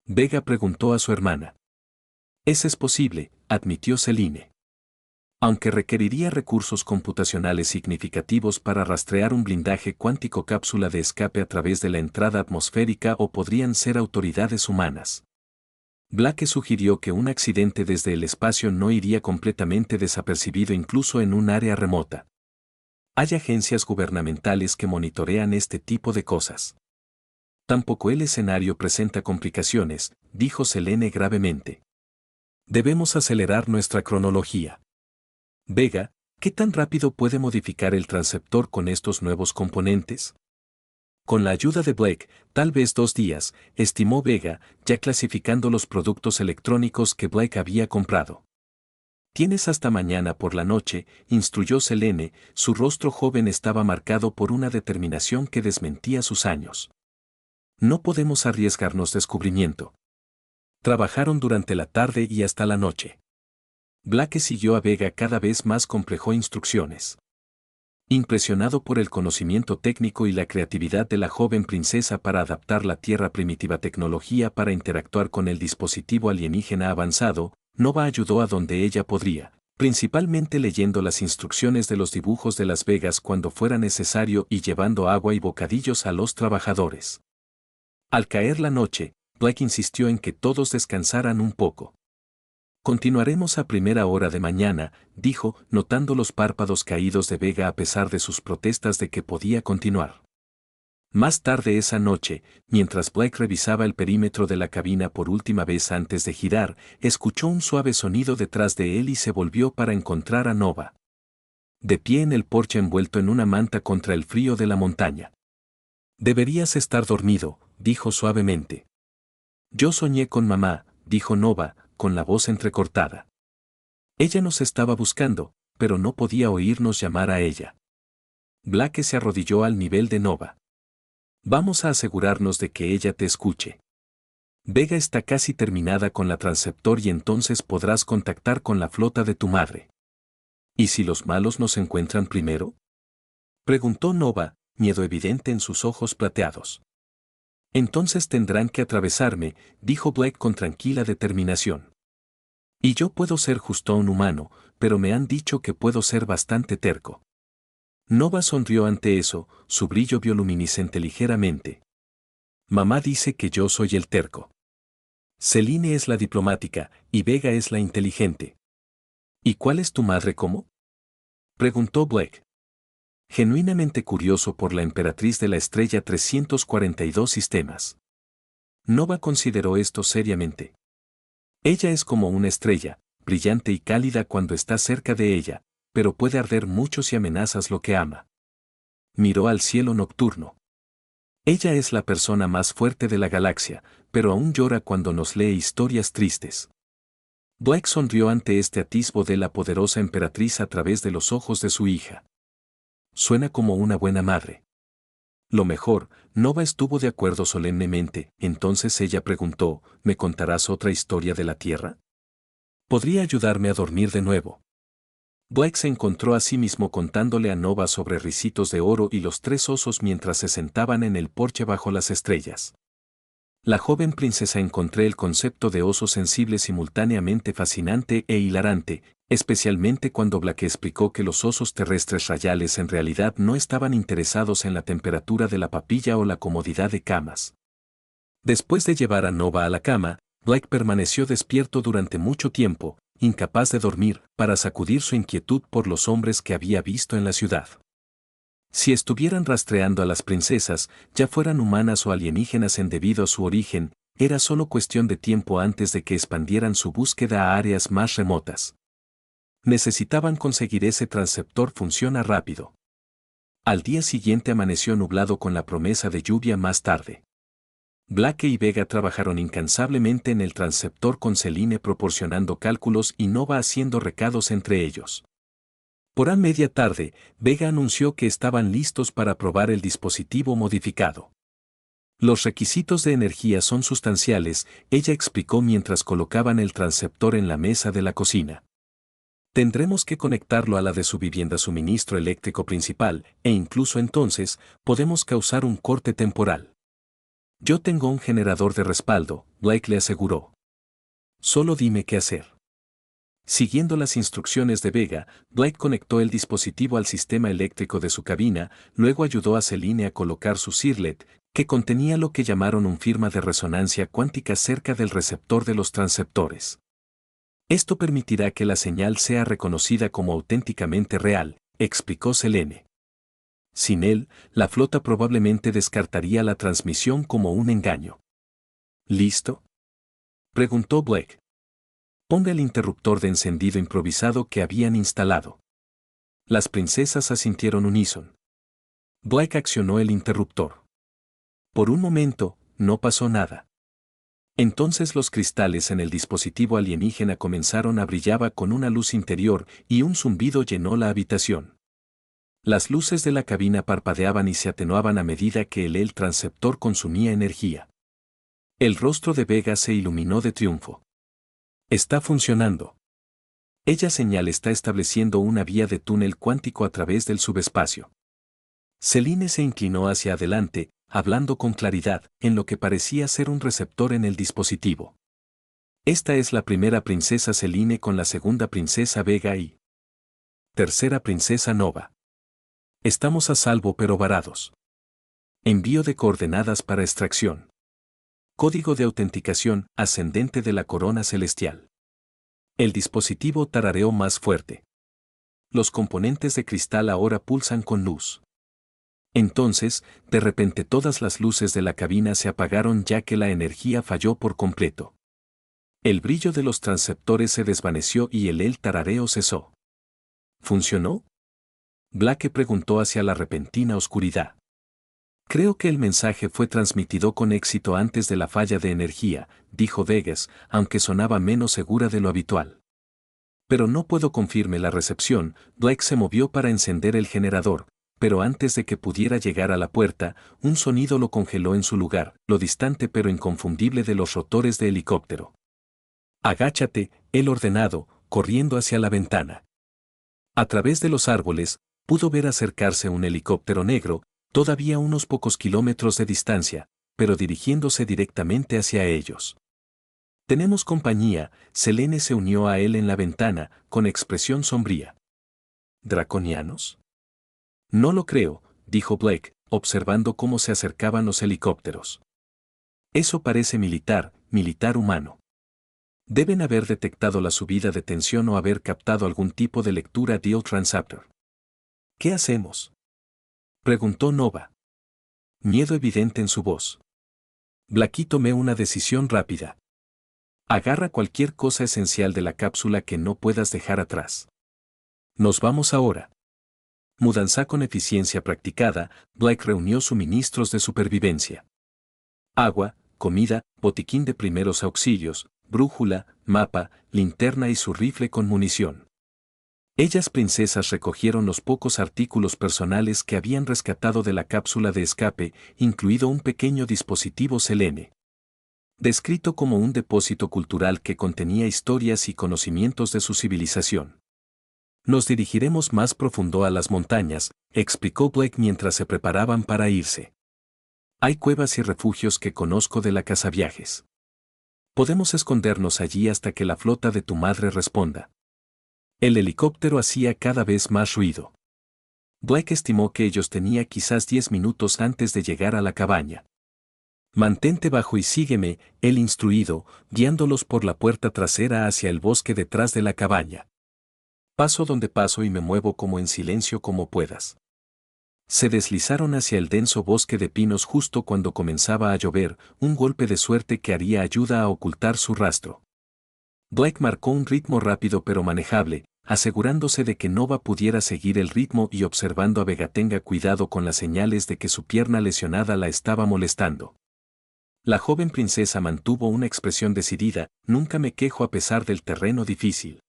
Vega preguntó a su hermana. Es posible, admitió Celine. Aunque requeriría recursos computacionales significativos para rastrear un blindaje cuántico cápsula de escape a través de la entrada atmosférica, o podrían ser autoridades humanas. Blake sugirió que un accidente desde el espacio no iría completamente desapercibido incluso en un área remota. Hay agencias gubernamentales que monitorean este tipo de cosas. Tampoco el escenario presenta complicaciones, dijo Selene gravemente. Debemos acelerar nuestra cronología. Vega, ¿qué tan rápido puede modificar el transceptor con estos nuevos componentes? Con la ayuda de Blake, tal vez 2 días, estimó Vega, ya clasificando los productos electrónicos que Blake había comprado. Tienes hasta mañana por la noche, instruyó Selene. Su rostro joven estaba marcado por una determinación que desmentía sus años. No podemos arriesgarnos descubrimiento. Trabajaron durante la tarde y hasta la noche. Blake siguió a Vega cada vez más complejo instrucciones. Impresionado por el conocimiento técnico y la creatividad de la joven princesa para adaptar la Tierra primitiva tecnología para interactuar con el dispositivo alienígena avanzado, Nova ayudó a donde ella podría, principalmente leyendo las instrucciones de los dibujos de Las Vegas cuando fuera necesario y llevando agua y bocadillos a los trabajadores. Al caer la noche, Blake insistió en que todos descansaran un poco. Continuaremos a primera hora de mañana, dijo, notando los párpados caídos de Vega a pesar de sus protestas de que podía continuar. Más tarde esa noche, mientras Blake revisaba el perímetro de la cabina por última vez antes de girar, escuchó un suave sonido detrás de él y se volvió para encontrar a Nova. De pie en el porche envuelto en una manta contra el frío de la montaña. Deberías estar dormido, dijo suavemente. Yo soñé con mamá, dijo Nova, con la voz entrecortada. Ella nos estaba buscando, pero no podía oírnos llamar a ella. Blake se arrodilló al nivel de Nova. Vamos a asegurarnos de que ella te escuche. Vega está casi terminada con la transceptor y entonces podrás contactar con la flota de tu madre. ¿Y si los malos nos encuentran primero? Preguntó Nova, miedo evidente en sus ojos plateados. Entonces tendrán que atravesarme, dijo Blake con tranquila determinación. Y yo puedo ser justo un humano, pero me han dicho que puedo ser bastante terco. Nova sonrió ante eso, su brillo bioluminiscente ligeramente. Mamá dice que yo soy el terco. Celine es la diplomática, y Vega es la inteligente. ¿Y cuál es tu madre cómo? Preguntó Blake. Genuinamente curioso por la emperatriz de la estrella 342 sistemas. Nova consideró esto seriamente. Ella es como una estrella, brillante y cálida cuando estás cerca de ella, pero puede arder mucho si amenazas lo que ama. Miró al cielo nocturno. Ella es la persona más fuerte de la galaxia, pero aún llora cuando nos lee historias tristes. Blake sonrió ante este atisbo de la poderosa emperatriz a través de los ojos de su hija. Suena como una buena madre. Lo mejor, Nova estuvo de acuerdo solemnemente, entonces ella preguntó, ¿me contarás otra historia de la Tierra? ¿Podría ayudarme a dormir de nuevo? Blake se encontró a sí mismo contándole a Nova sobre ricitos de oro y los 3 osos mientras se sentaban en el porche bajo las estrellas. La joven princesa encontré el concepto de oso sensible simultáneamente fascinante e hilarante, especialmente cuando Blake explicó que los osos terrestres rayales en realidad no estaban interesados en la temperatura de la papilla o la comodidad de camas. Después de llevar a Nova a la cama, Blake permaneció despierto durante mucho tiempo, incapaz de dormir, para sacudir su inquietud por los hombres que había visto en la ciudad. Si estuvieran rastreando a las princesas, ya fueran humanas o alienígenas debido a su origen, era solo cuestión de tiempo antes de que expandieran su búsqueda a áreas más remotas. Necesitaban conseguir ese transceptor funciona rápido. Al día siguiente amaneció nublado con la promesa de lluvia más tarde. Blake y Vega trabajaron incansablemente en el transceptor con Celine proporcionando cálculos y Nova haciendo recados entre ellos. Por a media tarde, Vega anunció que estaban listos para probar el dispositivo modificado. Los requisitos de energía son sustanciales, ella explicó mientras colocaban el transceptor en la mesa de la cocina. Tendremos que conectarlo a la de su vivienda suministro eléctrico principal, e incluso entonces, podemos causar un corte temporal. Yo tengo un generador de respaldo, Blake le aseguró. Solo dime qué hacer. Siguiendo las instrucciones de Vega, Blake conectó el dispositivo al sistema eléctrico de su cabina, luego ayudó a Celine a colocar su cirlet, que contenía lo que llamaron un firma de resonancia cuántica cerca del receptor de los transceptores. Esto permitirá que la señal sea reconocida como auténticamente real, explicó Selene. Sin él, la flota probablemente descartaría la transmisión como un engaño. ¿Listo? Preguntó Blake. Ponga el interruptor de encendido improvisado que habían instalado. Las princesas asintieron unísono. Blake accionó el interruptor. Por un momento, no pasó nada. Entonces los cristales en el dispositivo alienígena comenzaron a brillar con una luz interior y un zumbido llenó la habitación. Las luces de la cabina parpadeaban y se atenuaban a medida que el transceptor consumía energía. El rostro de Vega se iluminó de triunfo. Está funcionando. Ella señal está estableciendo una vía de túnel cuántico a través del subespacio. Celine se inclinó hacia adelante, hablando con claridad, en lo que parecía ser un receptor en el dispositivo. Esta es la primera princesa Celine con la segunda princesa Vega y tercera princesa Nova. Estamos a salvo pero varados. Envío de coordenadas para extracción. Código de autenticación ascendente de la corona celestial. El dispositivo tarareó más fuerte. Los componentes de cristal ahora pulsan con luz. Entonces, de repente todas las luces de la cabina se apagaron ya que la energía falló por completo. El brillo de los transceptores se desvaneció y el tarareo cesó. ¿Funcionó? Blake preguntó hacia la repentina oscuridad. Creo que el mensaje fue transmitido con éxito antes de la falla de energía, dijo Vegas, aunque sonaba menos segura de lo habitual. Pero no puedo confirmar la recepción. Blake se movió para encender el generador, pero antes de que pudiera llegar a la puerta, un sonido lo congeló en su lugar, lo distante pero inconfundible de los rotores de helicóptero. Agáchate, él ordenado, corriendo hacia la ventana. A través de los árboles, pudo ver acercarse un helicóptero negro, todavía a unos pocos kilómetros de distancia, pero dirigiéndose directamente hacia ellos. Tenemos compañía. Selene se unió a él en la ventana, con expresión sombría. ¿Draconianos? No lo creo, dijo Blake, observando cómo se acercaban los helicópteros. Eso parece militar humano. Deben haber detectado la subida de tensión o haber captado algún tipo de lectura Deal Transaptor. ¿Qué hacemos?, preguntó Nova. Miedo evidente en su voz. Blake tomé una decisión rápida. Agarra cualquier cosa esencial de la cápsula que no puedas dejar atrás. Nos vamos ahora. Mudanza con eficiencia practicada. Blake reunió suministros de supervivencia. Agua, comida, botiquín de primeros auxilios, brújula, mapa, linterna y su rifle con munición. Ellas princesas recogieron los pocos artículos personales que habían rescatado de la cápsula de escape, incluido un pequeño dispositivo Selene. Descrito como un depósito cultural que contenía historias y conocimientos de su civilización. Nos dirigiremos más profundo a las montañas, explicó Blake mientras se preparaban para irse. Hay cuevas y refugios que conozco de la cazaviajes. Podemos escondernos allí hasta que la flota de tu madre responda. El helicóptero hacía cada vez más ruido. Blake estimó que ellos tenían quizás 10 minutos antes de llegar a la cabaña. Mantente bajo y sígueme, él instruido, guiándolos por la puerta trasera hacia el bosque detrás de la cabaña. Paso donde paso y me muevo como en silencio como puedas. Se deslizaron hacia el denso bosque de pinos justo cuando comenzaba a llover, un golpe de suerte que haría ayuda a ocultar su rastro. Blake marcó un ritmo rápido pero manejable, asegurándose de que Nova pudiera seguir el ritmo y observando a Vega tenga cuidado con las señales de que su pierna lesionada la estaba molestando. La joven princesa mantuvo una expresión decidida. Nunca me quejo a pesar del terreno difícil.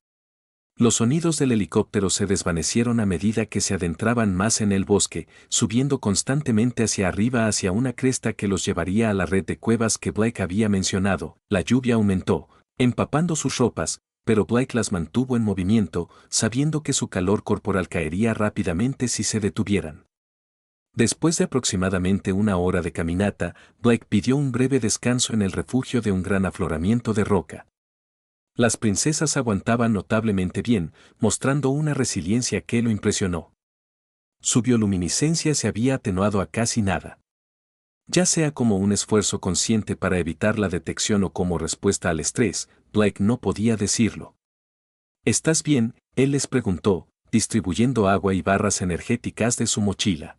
Los sonidos del helicóptero se desvanecieron a medida que se adentraban más en el bosque, subiendo constantemente hacia arriba hacia una cresta que los llevaría a la red de cuevas que Blake había mencionado. La lluvia aumentó, empapando sus ropas, pero Blake las mantuvo en movimiento, sabiendo que su calor corporal caería rápidamente si se detuvieran. Después de aproximadamente una hora de caminata, Blake pidió un breve descanso en el refugio de un gran afloramiento de roca. Las princesas aguantaban notablemente bien, mostrando una resiliencia que lo impresionó. Su bioluminiscencia se había atenuado a casi nada. Ya sea como un esfuerzo consciente para evitar la detección o como respuesta al estrés, Blake no podía decirlo. ¿Estás bien?, él les preguntó, distribuyendo agua y barras energéticas de su mochila.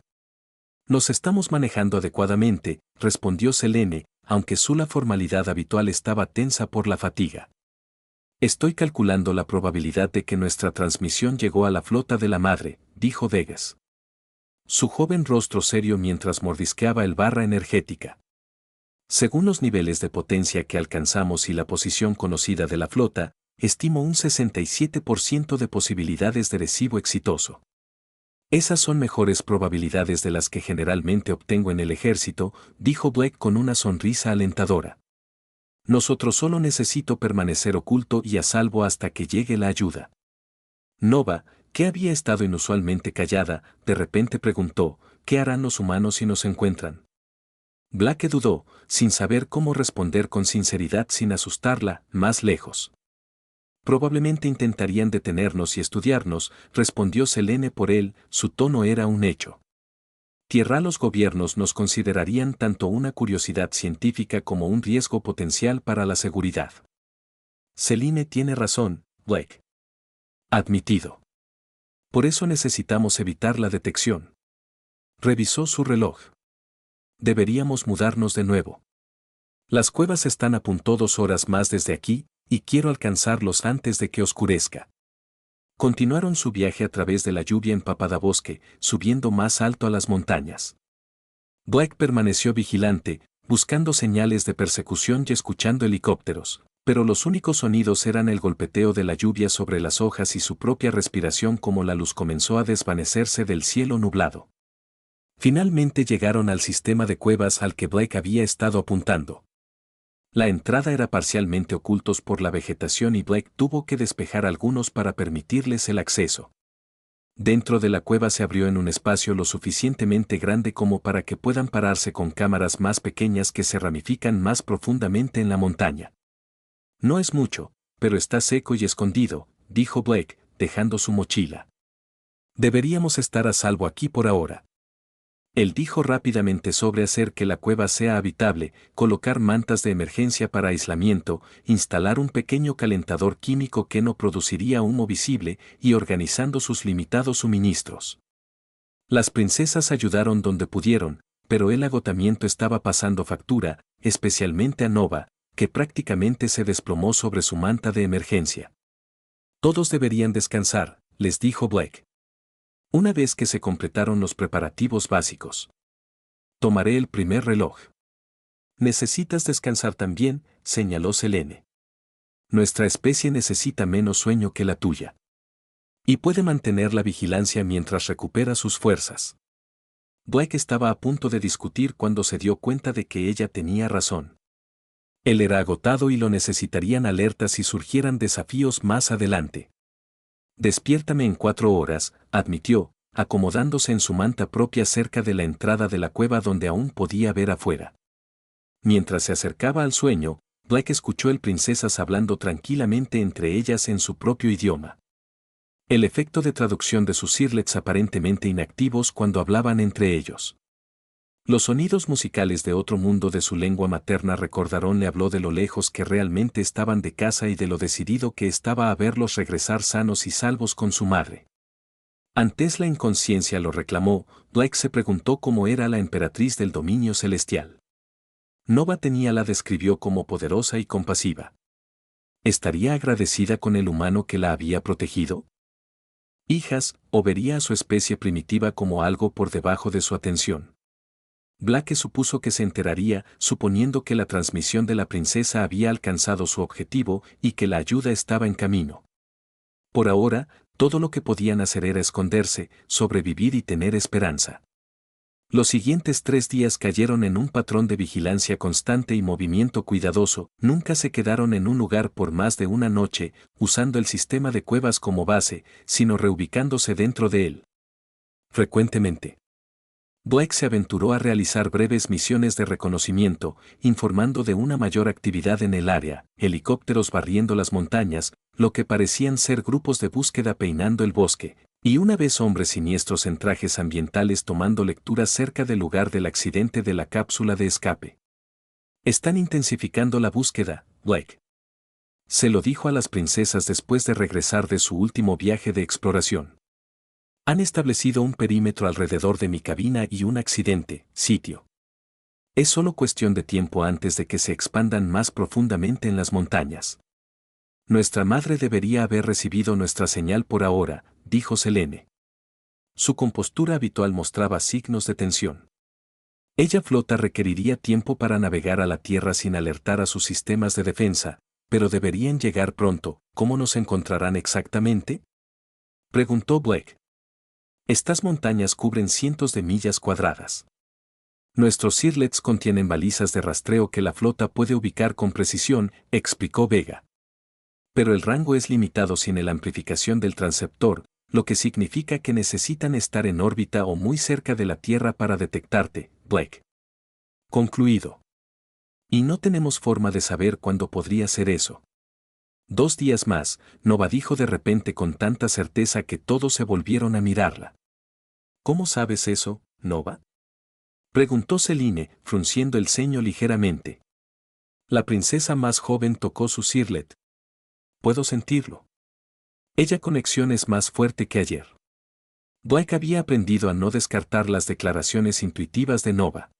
Nos estamos manejando adecuadamente, respondió Selene, aunque su formalidad habitual estaba tensa por la fatiga. Estoy calculando la probabilidad de que nuestra transmisión llegó a la flota de la madre, dijo Vegas. Su joven rostro serio mientras mordisqueaba el barra energética. Según los niveles de potencia que alcanzamos y la posición conocida de la flota, estimo un 67% de posibilidades de recibo exitoso. Esas son mejores probabilidades de las que generalmente obtengo en el ejército, dijo Blake con una sonrisa alentadora. Nosotros solo necesito permanecer oculto y a salvo hasta que llegue la ayuda. Nova, que había estado inusualmente callada, de repente preguntó, ¿qué harán los humanos si nos encuentran? Blake dudó, sin saber cómo responder con sinceridad sin asustarla, más lejos. Probablemente intentarían detenernos y estudiarnos, respondió Selene por él, su tono era un hecho. Tierra los gobiernos nos considerarían tanto una curiosidad científica como un riesgo potencial para la seguridad. Selene tiene razón, Blake. Admitido. Por eso necesitamos evitar la detección. Revisó su reloj. Deberíamos mudarnos de nuevo. Las cuevas están a punto 2 horas más desde aquí, y quiero alcanzarlos antes de que oscurezca. Continuaron su viaje a través de la lluvia empapada bosque, subiendo más alto a las montañas. Blake permaneció vigilante, buscando señales de persecución y escuchando helicópteros, Pero los únicos sonidos eran el golpeteo de la lluvia sobre las hojas y su propia respiración como la luz comenzó a desvanecerse del cielo nublado. Finalmente llegaron al sistema de cuevas al que Blake había estado apuntando. La entrada era parcialmente ocultos por la vegetación y Blake tuvo que despejar algunos para permitirles el acceso. Dentro de la cueva se abrió en un espacio lo suficientemente grande como para que puedan pararse con cámaras más pequeñas que se ramifican más profundamente en la montaña. No es mucho, pero está seco y escondido, dijo Blake, dejando su mochila. Deberíamos estar a salvo aquí por ahora. Él dijo rápidamente sobre hacer que la cueva sea habitable, colocar mantas de emergencia para aislamiento, instalar un pequeño calentador químico que no produciría humo visible y organizando sus limitados suministros. Las princesas ayudaron donde pudieron, pero el agotamiento estaba pasando factura, especialmente a Nova, que prácticamente se desplomó sobre su manta de emergencia. Todos deberían descansar, les dijo Blake. Una vez que se completaron los preparativos básicos. Tomaré el primer reloj. Necesitas descansar también, señaló Selene. Nuestra especie necesita menos sueño que la tuya. Y puede mantener la vigilancia mientras recupera sus fuerzas. Blake estaba a punto de discutir cuando se dio cuenta de que ella tenía razón. Él era agotado y lo necesitarían alerta si surgieran desafíos más adelante. Despiértame en 4 horas, admitió, acomodándose en su manta propia cerca de la entrada de la cueva donde aún podía ver afuera. Mientras se acercaba al sueño, Blake escuchó el princesas hablando tranquilamente entre ellas en su propio idioma. El efecto de traducción de sus sirlets aparentemente inactivos cuando hablaban entre ellos. Los sonidos musicales de otro mundo de su lengua materna recordaron le habló de lo lejos que realmente estaban de casa y de lo decidido que estaba a verlos regresar sanos y salvos con su madre. Antes la inconsciencia lo reclamó, Blake se preguntó cómo era la emperatriz del dominio celestial. Nova Tenia la describió como poderosa y compasiva. ¿Estaría agradecida con el humano que la había protegido? Hijas, o vería a su especie primitiva como algo por debajo de su atención. Blake supuso que se enteraría, suponiendo que la transmisión de la princesa había alcanzado su objetivo y que la ayuda estaba en camino. Por ahora, todo lo que podían hacer era esconderse, sobrevivir y tener esperanza. Los siguientes 3 días cayeron en un patrón de vigilancia constante y movimiento cuidadoso, nunca se quedaron en un lugar por más de una noche, usando el sistema de cuevas como base, sino reubicándose dentro de él. Frecuentemente. Blake se aventuró a realizar breves misiones de reconocimiento, informando de una mayor actividad en el área, helicópteros barriendo las montañas, lo que parecían ser grupos de búsqueda peinando el bosque, y una vez hombres siniestros en trajes ambientales tomando lecturas cerca del lugar del accidente de la cápsula de escape. Están intensificando la búsqueda, Blake. Se lo dijo a las princesas después de regresar de su último viaje de exploración. Han establecido un perímetro alrededor de mi cabina y un sitio. Es solo cuestión de tiempo antes de que se expandan más profundamente en las montañas. Nuestra madre debería haber recibido nuestra señal por ahora, dijo Selene. Su compostura habitual mostraba signos de tensión. Ella flota requeriría tiempo para navegar a la Tierra sin alertar a sus sistemas de defensa, pero deberían llegar pronto. ¿Cómo nos encontrarán exactamente?, preguntó Blake. Estas montañas cubren cientos de millas cuadradas. Nuestros sirlets contienen balizas de rastreo que la flota puede ubicar con precisión, explicó Vega. Pero el rango es limitado sin la amplificación del transceptor, lo que significa que necesitan estar en órbita o muy cerca de la Tierra para detectarte, Blake. Concluido. Y no tenemos forma de saber cuándo podría ser eso. 2 días más, Nova dijo de repente con tanta certeza que todos se volvieron a mirarla. ¿Cómo sabes eso, Nova?, preguntó Selene, frunciendo el ceño ligeramente. La princesa más joven tocó su sirlet. Puedo sentirlo. Ella conexión es más fuerte que ayer. Blake había aprendido a no descartar las declaraciones intuitivas de Nova.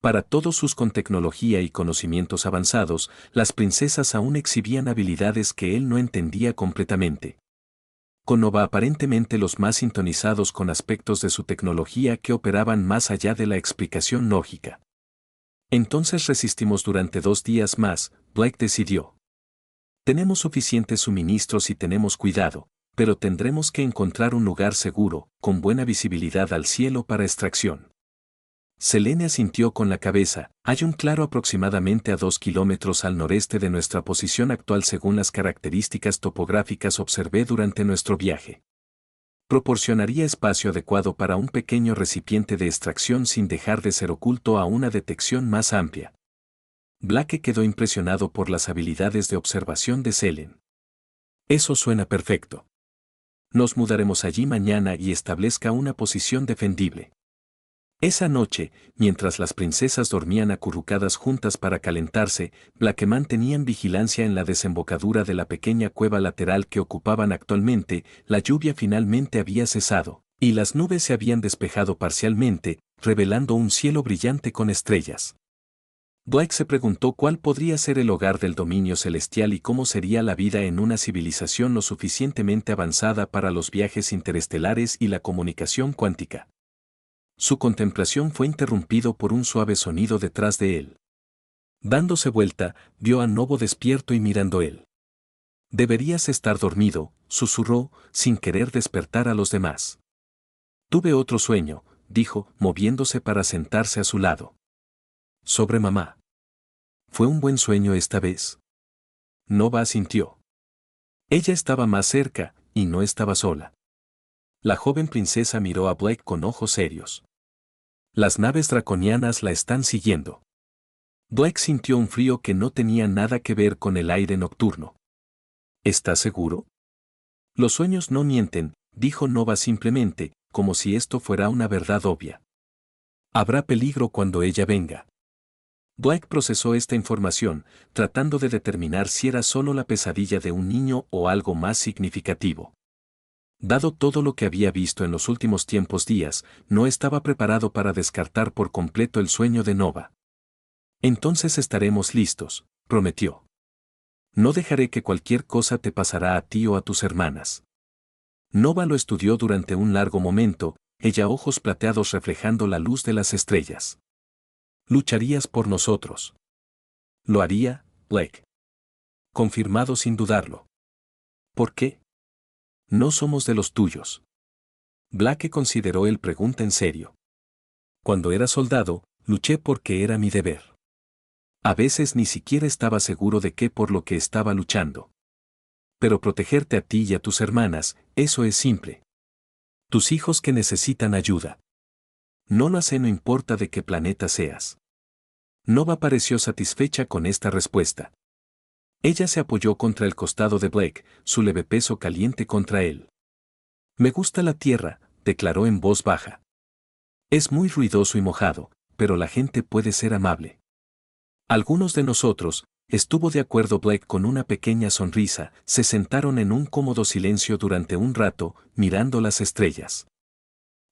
Para todos sus con tecnología y conocimientos avanzados, las princesas aún exhibían habilidades que él no entendía completamente. Con Nova aparentemente los más sintonizados con aspectos de su tecnología que operaban más allá de la explicación lógica. Entonces resistimos durante 2 días más, Blake decidió. Tenemos suficientes suministros y tenemos cuidado, pero tendremos que encontrar un lugar seguro, con buena visibilidad al cielo para extracción. Selene asintió con la cabeza. Hay un claro aproximadamente a 2 kilómetros al noreste de nuestra posición actual según las características topográficas observé durante nuestro viaje. Proporcionaría espacio adecuado para un pequeño recipiente de extracción sin dejar de ser oculto a una detección más amplia. Blake quedó impresionado por las habilidades de observación de Selene. Eso suena perfecto. Nos mudaremos allí mañana y establezca una posición defendible. Esa noche, mientras las princesas dormían acurrucadas juntas para calentarse, Blake mantenían vigilancia en la desembocadura de la pequeña cueva lateral que ocupaban actualmente. La lluvia finalmente había cesado, y las nubes se habían despejado parcialmente, revelando un cielo brillante con estrellas. Blake se preguntó cuál podría ser el hogar del dominio celestial y cómo sería la vida en una civilización lo suficientemente avanzada para los viajes interestelares y la comunicación cuántica. Su contemplación fue interrumpido por un suave sonido detrás de él. Dándose vuelta, vio a Novo despierto y mirando él. «Deberías estar dormido», susurró, sin querer despertar a los demás. «Tuve otro sueño», dijo, moviéndose para sentarse a su lado. «Sobre mamá». «¿Fue un buen sueño esta vez?» Nova asintió. Ella estaba más cerca, y no estaba sola. La joven princesa miró a Blake con ojos serios. Las naves draconianas la están siguiendo. Blake sintió un frío que no tenía nada que ver con el aire nocturno. ¿Estás seguro? Los sueños no mienten, dijo Nova simplemente, como si esto fuera una verdad obvia. Habrá peligro cuando ella venga. Blake procesó esta información, tratando de determinar si era solo la pesadilla de un niño o algo más significativo. Dado todo lo que había visto en los últimos días, no estaba preparado para descartar por completo el sueño de Nova. «Entonces estaremos listos», prometió. «No dejaré que cualquier cosa te pasará a ti o a tus hermanas». Nova lo estudió durante un largo momento, ella ojos plateados reflejando la luz de las estrellas. «Lucharías por nosotros». «Lo haría, Blake». Confirmado sin dudarlo. «¿Por qué?» «No somos de los tuyos». Blake consideró el pregunta en serio. «Cuando era soldado, luché porque era mi deber. A veces ni siquiera estaba seguro de qué por lo que estaba luchando. Pero protegerte a ti y a tus hermanas, eso es simple. Tus hijos que necesitan ayuda. No lo sé, no importa de qué planeta seas». Nova pareció satisfecha con esta respuesta. Ella se apoyó contra el costado de Blake, su leve peso caliente contra él. «Me gusta la tierra», declaró en voz baja. «Es muy ruidoso y mojado, pero la gente puede ser amable». Algunos de nosotros, estuvo de acuerdo Blake con una pequeña sonrisa, se sentaron en un cómodo silencio durante un rato, mirando las estrellas.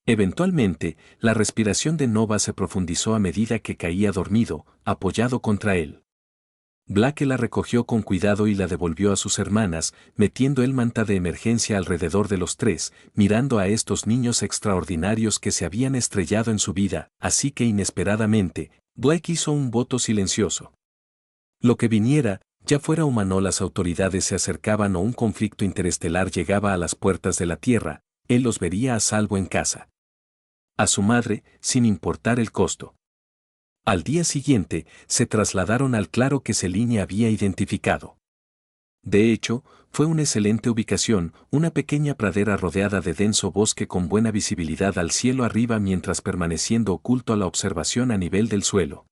Eventualmente, la respiración de Nova se profundizó a medida que caía dormido, apoyado contra él. Blake la recogió con cuidado y la devolvió a sus hermanas, metiendo el manta de emergencia alrededor de los tres, mirando a estos niños extraordinarios que se habían estrellado en su vida, así que inesperadamente, Blake hizo un voto silencioso. Lo que viniera, ya fuera humano, las autoridades se acercaban o un conflicto interestelar llegaba a las puertas de la Tierra, él los vería a salvo en casa. A su madre, sin importar el costo. Al día siguiente, se trasladaron al claro que Selene había identificado. De hecho, fue una excelente ubicación, una pequeña pradera rodeada de denso bosque con buena visibilidad al cielo arriba mientras permaneciendo oculto a la observación a nivel del suelo.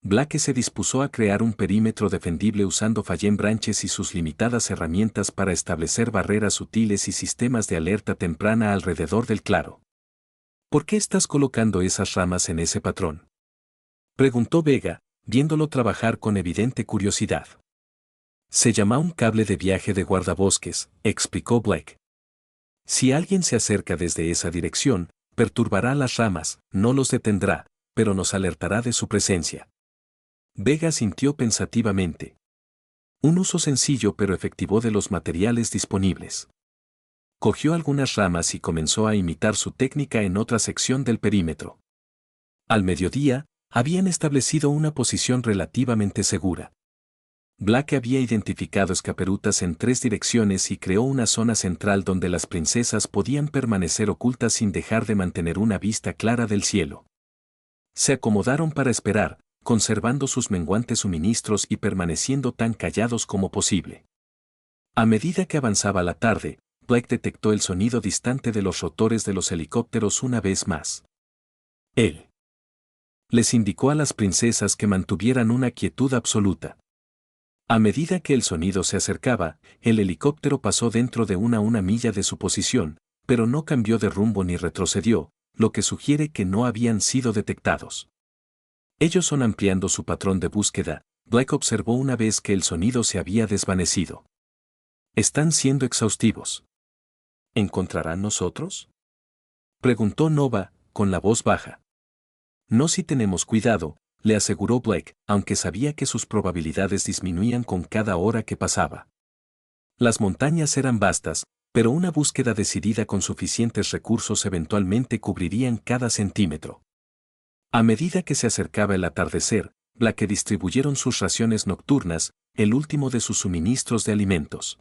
Blake se dispuso a crear un perímetro defendible usando Fallen Branches y sus limitadas herramientas para establecer barreras sutiles y sistemas de alerta temprana alrededor del claro. ¿Por qué estás colocando esas ramas en ese patrón?, preguntó Vega, viéndolo trabajar con evidente curiosidad. Se llama un cable de viaje de guardabosques, explicó Blake. Si alguien se acerca desde esa dirección, perturbará las ramas, no los detendrá, pero nos alertará de su presencia. Vega sintió pensativamente. Un uso sencillo pero efectivo de los materiales disponibles. Cogió algunas ramas y comenzó a imitar su técnica en otra sección del perímetro. Al mediodía, habían establecido una posición relativamente segura. Black había identificado escaperutas en 3 direcciones y creó una zona central donde las princesas podían permanecer ocultas sin dejar de mantener una vista clara del cielo. Se acomodaron para esperar, conservando sus menguantes suministros y permaneciendo tan callados como posible. A medida que avanzaba la tarde, Black detectó el sonido distante de los rotores de los helicópteros una vez más. Él les indicó a las princesas que mantuvieran una quietud absoluta. A medida que el sonido se acercaba, el helicóptero pasó dentro de una milla de su posición, pero no cambió de rumbo ni retrocedió, lo que sugiere que no habían sido detectados. Ellos son ampliando su patrón de búsqueda, Black observó una vez que el sonido se había desvanecido. Están siendo exhaustivos. ¿Encontrarán nosotros? Preguntó Nova, con la voz baja. No si tenemos cuidado, le aseguró Black, aunque sabía que sus probabilidades disminuían con cada hora que pasaba. Las montañas eran vastas, pero una búsqueda decidida con suficientes recursos eventualmente cubrirían cada centímetro. A medida que se acercaba el atardecer, Black distribuyeron sus raciones nocturnas, el último de sus suministros de alimentos.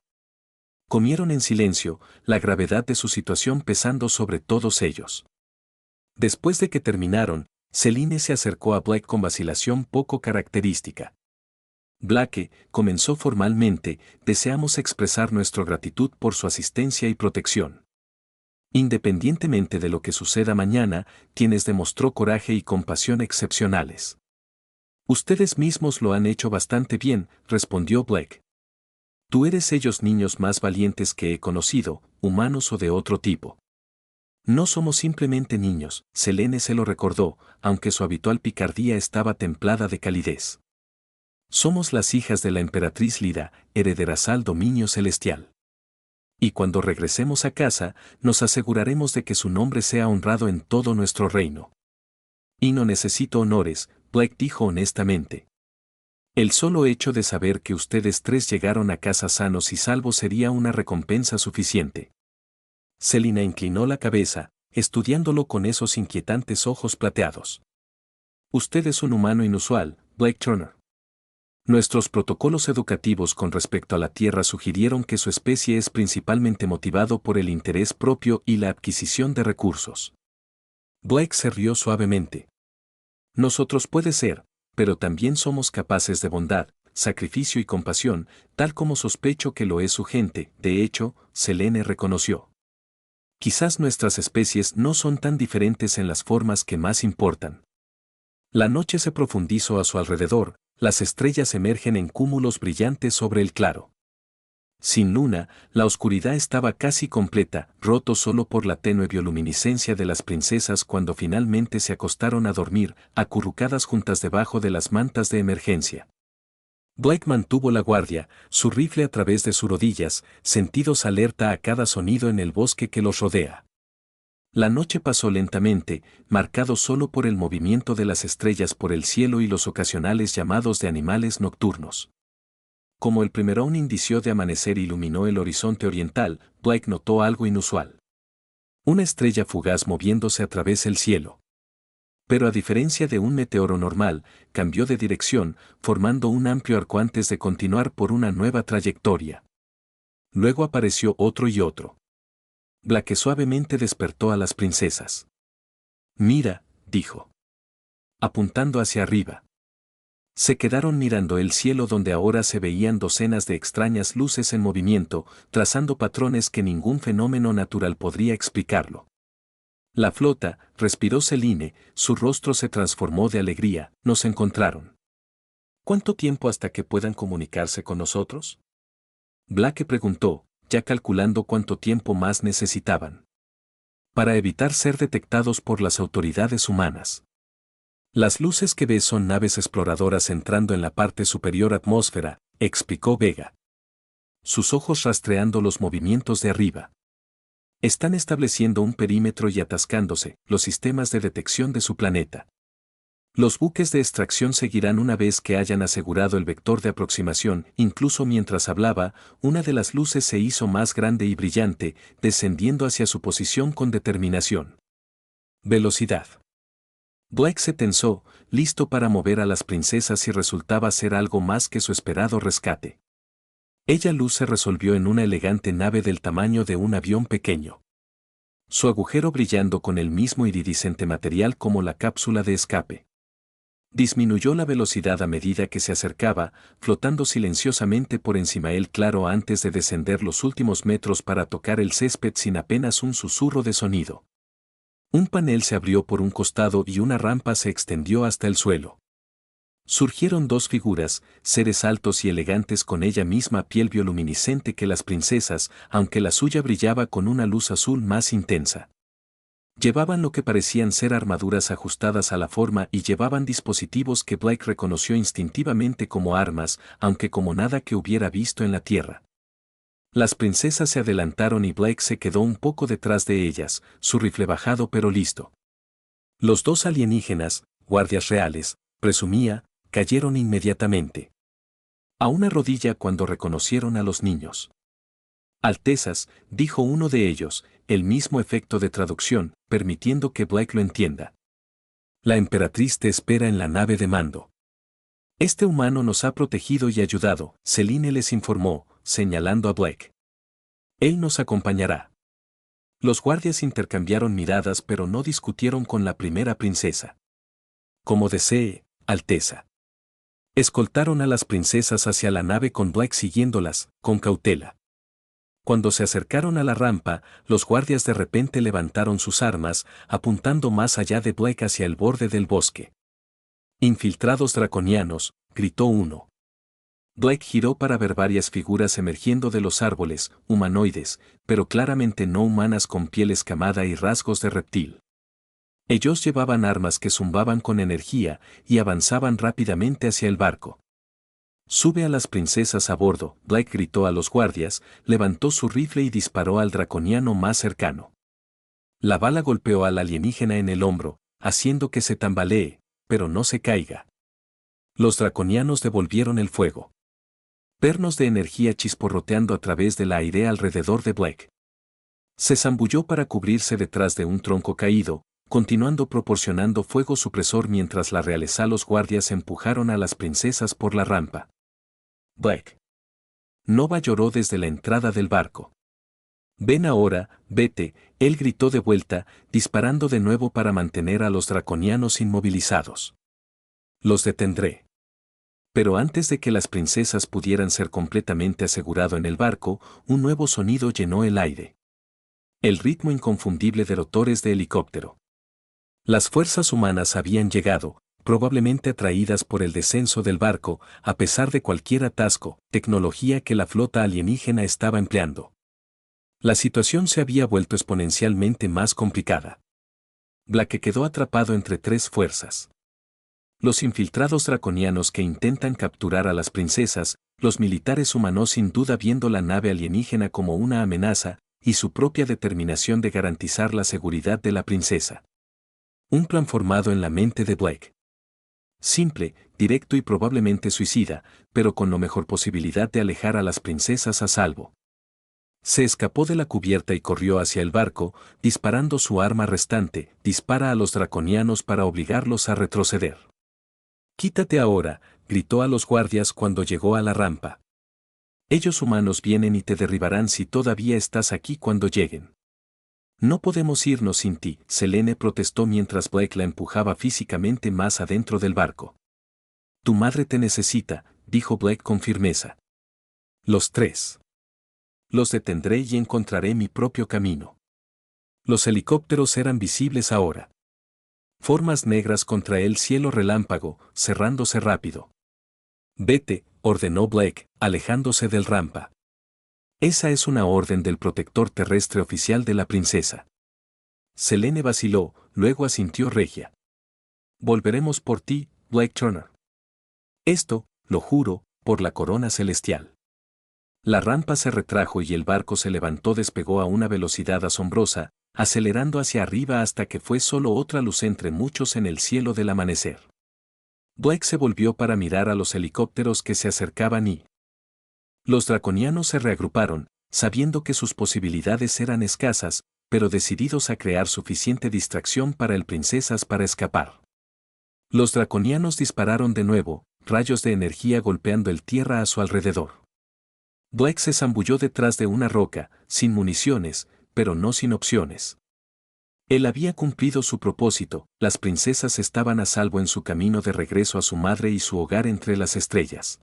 Comieron en silencio, la gravedad de su situación pesando sobre todos ellos. Después de que terminaron, Celine se acercó a Black con vacilación poco característica. Blake, comenzó formalmente, deseamos expresar nuestra gratitud por su asistencia y protección. Independientemente de lo que suceda mañana, tienes demostró coraje y compasión excepcionales. Ustedes mismos lo han hecho bastante bien, respondió Black. Tú eres ellos niños más valientes que he conocido, humanos o de otro tipo. No somos simplemente niños, Selene se lo recordó, aunque su habitual picardía estaba templada de calidez. Somos las hijas de la emperatriz Lira, herederas al dominio celestial. Y cuando regresemos a casa, nos aseguraremos de que su nombre sea honrado en todo nuestro reino. Y no necesito honores, Black dijo honestamente. El solo hecho de saber que ustedes 3 llegaron a casa sanos y salvos sería una recompensa suficiente. Selina inclinó la cabeza, estudiándolo con esos inquietantes ojos plateados. Usted es un humano inusual, Blake Turner. Nuestros protocolos educativos con respecto a la Tierra sugirieron que su especie es principalmente motivado por el interés propio y la adquisición de recursos. Blake se rió suavemente. Nosotros puede ser, pero también somos capaces de bondad, sacrificio y compasión, tal como sospecho que lo es su gente, de hecho, Selene reconoció. Quizás nuestras especies no son tan diferentes en las formas que más importan. La noche se profundizó a su alrededor, las estrellas emergen en cúmulos brillantes sobre el claro. Sin luna, la oscuridad estaba casi completa, roto solo por la tenue bioluminiscencia de las princesas cuando finalmente se acostaron a dormir, acurrucadas juntas debajo de las mantas de emergencia. Blake mantuvo la guardia, su rifle a través de sus rodillas, sentidos alerta a cada sonido en el bosque que los rodea. La noche pasó lentamente, marcado solo por el movimiento de las estrellas por el cielo y los ocasionales llamados de animales nocturnos. Como el primero un indicio de amanecer iluminó el horizonte oriental, Blake notó algo inusual. Una estrella fugaz moviéndose a través del cielo. Pero a diferencia de un meteoro normal, cambió de dirección, formando un amplio arco antes de continuar por una nueva trayectoria. Luego apareció otro y otro. Blake suavemente despertó a las princesas. Mira, dijo. Apuntando hacia arriba. Se quedaron mirando el cielo donde ahora se veían docenas de extrañas luces en movimiento, trazando patrones que ningún fenómeno natural podría explicarlo. La flota, respiró Celine, su rostro se transformó de alegría, nos encontraron. ¿Cuánto tiempo hasta que puedan comunicarse con nosotros? Blake preguntó, ya calculando cuánto tiempo más necesitaban. Para evitar ser detectados por las autoridades humanas. Las luces que ves son naves exploradoras entrando en la parte superior atmósfera, explicó Vega. Sus ojos rastreando los movimientos de arriba. Están estableciendo un perímetro y atascándose los sistemas de detección de su planeta. Los buques de extracción seguirán una vez que hayan asegurado el vector de aproximación. Incluso mientras hablaba, una de las luces se hizo más grande y brillante, descendiendo hacia su posición con determinación. Velocidad. Blake se tensó, listo para mover a las princesas si resultaba ser algo más que su esperado rescate. Luz se resolvió en una elegante nave del tamaño de un avión pequeño. Su agujero brillando con el mismo iridiscente material como la cápsula de escape. Disminuyó la velocidad a medida que se acercaba, flotando silenciosamente por encima del claro antes de descender los últimos metros para tocar el césped sin apenas un susurro de sonido. Un panel se abrió por un costado y una rampa se extendió hasta el suelo. Surgieron dos figuras, seres altos y elegantes con ella misma piel bioluminiscente que las princesas, aunque la suya brillaba con una luz azul más intensa. Llevaban lo que parecían ser armaduras ajustadas a la forma y llevaban dispositivos que Blake reconoció instintivamente como armas, aunque como nada que hubiera visto en la Tierra. Las princesas se adelantaron y Blake se quedó un poco detrás de ellas, su rifle bajado pero listo. Los dos alienígenas, guardias reales, presumía, cayeron inmediatamente. A una rodilla cuando reconocieron a los niños. Altezas, dijo uno de ellos, el mismo efecto de traducción, permitiendo que Blake lo entienda. La emperatriz te espera en la nave de mando. Este humano nos ha protegido y ayudado, Celine les informó, señalando a Blake. Él nos acompañará. Los guardias intercambiaron miradas pero no discutieron con la primera princesa. Como desee, Alteza. Escoltaron a las princesas hacia la nave con Blake siguiéndolas, con cautela. Cuando se acercaron a la rampa, los guardias de repente levantaron sus armas, apuntando más allá de Blake hacia el borde del bosque. Infiltrados draconianos, gritó uno. Blake giró para ver varias figuras emergiendo de los árboles, humanoides, pero claramente no humanas con piel escamada y rasgos de reptil. Ellos llevaban armas que zumbaban con energía y avanzaban rápidamente hacia el barco. Sube a las princesas a bordo, Blake gritó a los guardias, levantó su rifle y disparó al draconiano más cercano. La bala golpeó al alienígena en el hombro, haciendo que se tambalee, pero no se caiga. Los draconianos devolvieron el fuego. Pernos de energía chisporroteando a través del aire alrededor de Blake. Se zambulló para cubrirse detrás de un tronco caído, continuando proporcionando fuego supresor mientras la realeza los guardias empujaron a las princesas por la rampa. Blake. Nova lloró desde la entrada del barco. Ven ahora, vete, él gritó de vuelta, disparando de nuevo para mantener a los draconianos inmovilizados. Los detendré. Pero antes de que las princesas pudieran ser completamente asegurado en el barco, un nuevo sonido llenó el aire. El ritmo inconfundible de rotores de helicóptero. Las fuerzas humanas habían llegado, probablemente atraídas por el descenso del barco, a pesar de cualquier atasco, tecnología que la flota alienígena estaba empleando. La situación se había vuelto exponencialmente más complicada. Blake quedó atrapado entre tres fuerzas. Los infiltrados draconianos que intentan capturar a las princesas, los militares humanos sin duda viendo la nave alienígena como una amenaza, y su propia determinación de garantizar la seguridad de la princesa. Un plan formado en la mente de Blake. Simple, directo y probablemente suicida, pero con la mejor posibilidad de alejar a las princesas a salvo. Se escapó de la cubierta y corrió hacia el barco, disparando su arma restante, dispara a los draconianos para obligarlos a retroceder. Quítate ahora, gritó a los guardias cuando llegó a la rampa. Ellos humanos vienen y te derribarán si todavía estás aquí cuando lleguen. No podemos irnos sin ti, Selene protestó mientras Blake la empujaba físicamente más adentro del barco. Tu madre te necesita, dijo Blake con firmeza. Los tres. Los detendré y encontraré mi propio camino. Los helicópteros eran visibles ahora. Formas negras contra el cielo relámpago, cerrándose rápido. Vete, ordenó Blake, alejándose del rampa. Esa es una orden del protector terrestre oficial de la princesa. Selene vaciló, luego asintió regia. Volveremos por ti, Blake Turner. Esto, lo juro, por la corona celestial. La rampa se retrajo y el barco se levantó, despegó a una velocidad asombrosa, acelerando hacia arriba hasta que fue solo otra luz entre muchos en el cielo del amanecer. Blake se volvió para mirar a los helicópteros que se acercaban y... Los draconianos se reagruparon, sabiendo que sus posibilidades eran escasas, pero decididos a crear suficiente distracción para el princesas para escapar. Los draconianos dispararon de nuevo, rayos de energía golpeando el tierra a su alrededor. Black se zambulló detrás de una roca, sin municiones, pero no sin opciones. Él había cumplido su propósito, las princesas estaban a salvo en su camino de regreso a su madre y su hogar entre las estrellas.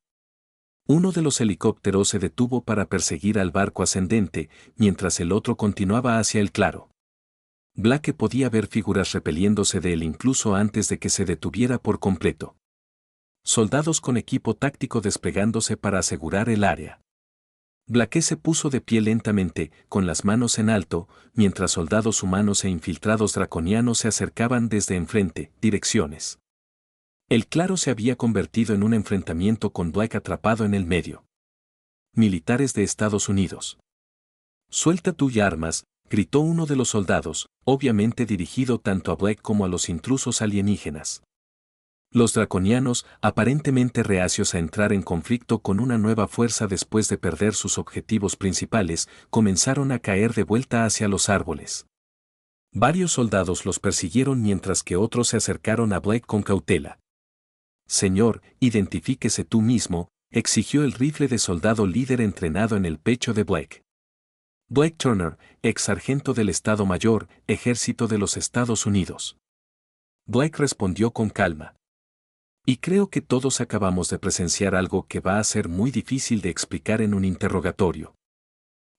Uno de los helicópteros se detuvo para perseguir al barco ascendente, mientras el otro continuaba hacia el claro. Black podía ver figuras repeliéndose de él incluso antes de que se detuviera por completo. Soldados con equipo táctico desplegándose para asegurar el área. Black se puso de pie lentamente, con las manos en alto, mientras soldados humanos e infiltrados draconianos se acercaban desde enfrente, direcciones. El claro se había convertido en un enfrentamiento con Black atrapado en el medio. Militares de Estados Unidos. «Suelta tus armas», gritó uno de los soldados, obviamente dirigido tanto a Black como a los intrusos alienígenas. Los draconianos, aparentemente reacios a entrar en conflicto con una nueva fuerza después de perder sus objetivos principales, comenzaron a caer de vuelta hacia los árboles. Varios soldados los persiguieron mientras que otros se acercaron a Black con cautela. «Señor, identifíquese tú mismo», exigió el rifle de soldado líder entrenado en el pecho de Black. Black Turner, ex sargento del Estado Mayor, Ejército de los Estados Unidos. Black respondió con calma. Y creo que todos acabamos de presenciar algo que va a ser muy difícil de explicar en un interrogatorio.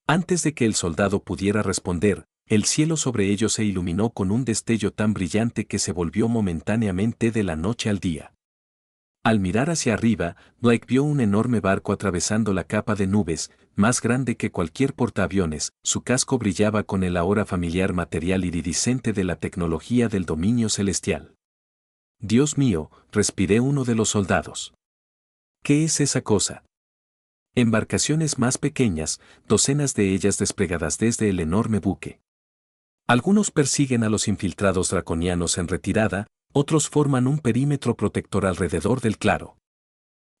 Antes de que el soldado pudiera responder, el cielo sobre ellos se iluminó con un destello tan brillante que se volvió momentáneamente de la noche al día. Al mirar hacia arriba, Blake vio un enorme barco atravesando la capa de nubes, más grande que cualquier portaaviones, su casco brillaba con el ahora familiar material iridiscente de la tecnología del dominio celestial. «Dios mío», respiré uno de los soldados. «¿Qué es esa cosa?» Embarcaciones más pequeñas, docenas de ellas desplegadas desde el enorme buque. Algunos persiguen a los infiltrados draconianos en retirada, otros forman un perímetro protector alrededor del claro.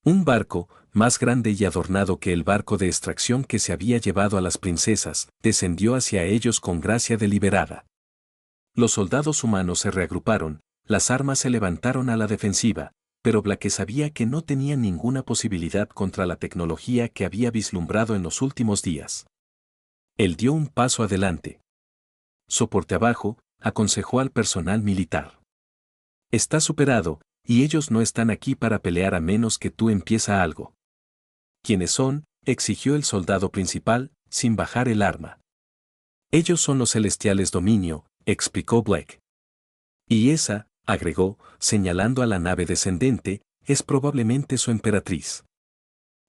Un barco, más grande y adornado que el barco de extracción que se había llevado a las princesas, descendió hacia ellos con gracia deliberada. Los soldados humanos se reagruparon, las armas se levantaron a la defensiva, pero Blake sabía que no tenía ninguna posibilidad contra la tecnología que había vislumbrado en los últimos días. Él dio un paso adelante. «Soporte abajo», aconsejó al personal militar. «Está superado, y ellos no están aquí para pelear a menos que tú empieza algo». «¿Quiénes son?», exigió el soldado principal, sin bajar el arma. «Ellos son los celestiales dominio», explicó Blake. «Y esa», agregó, señalando a la nave descendente, «es probablemente su emperatriz».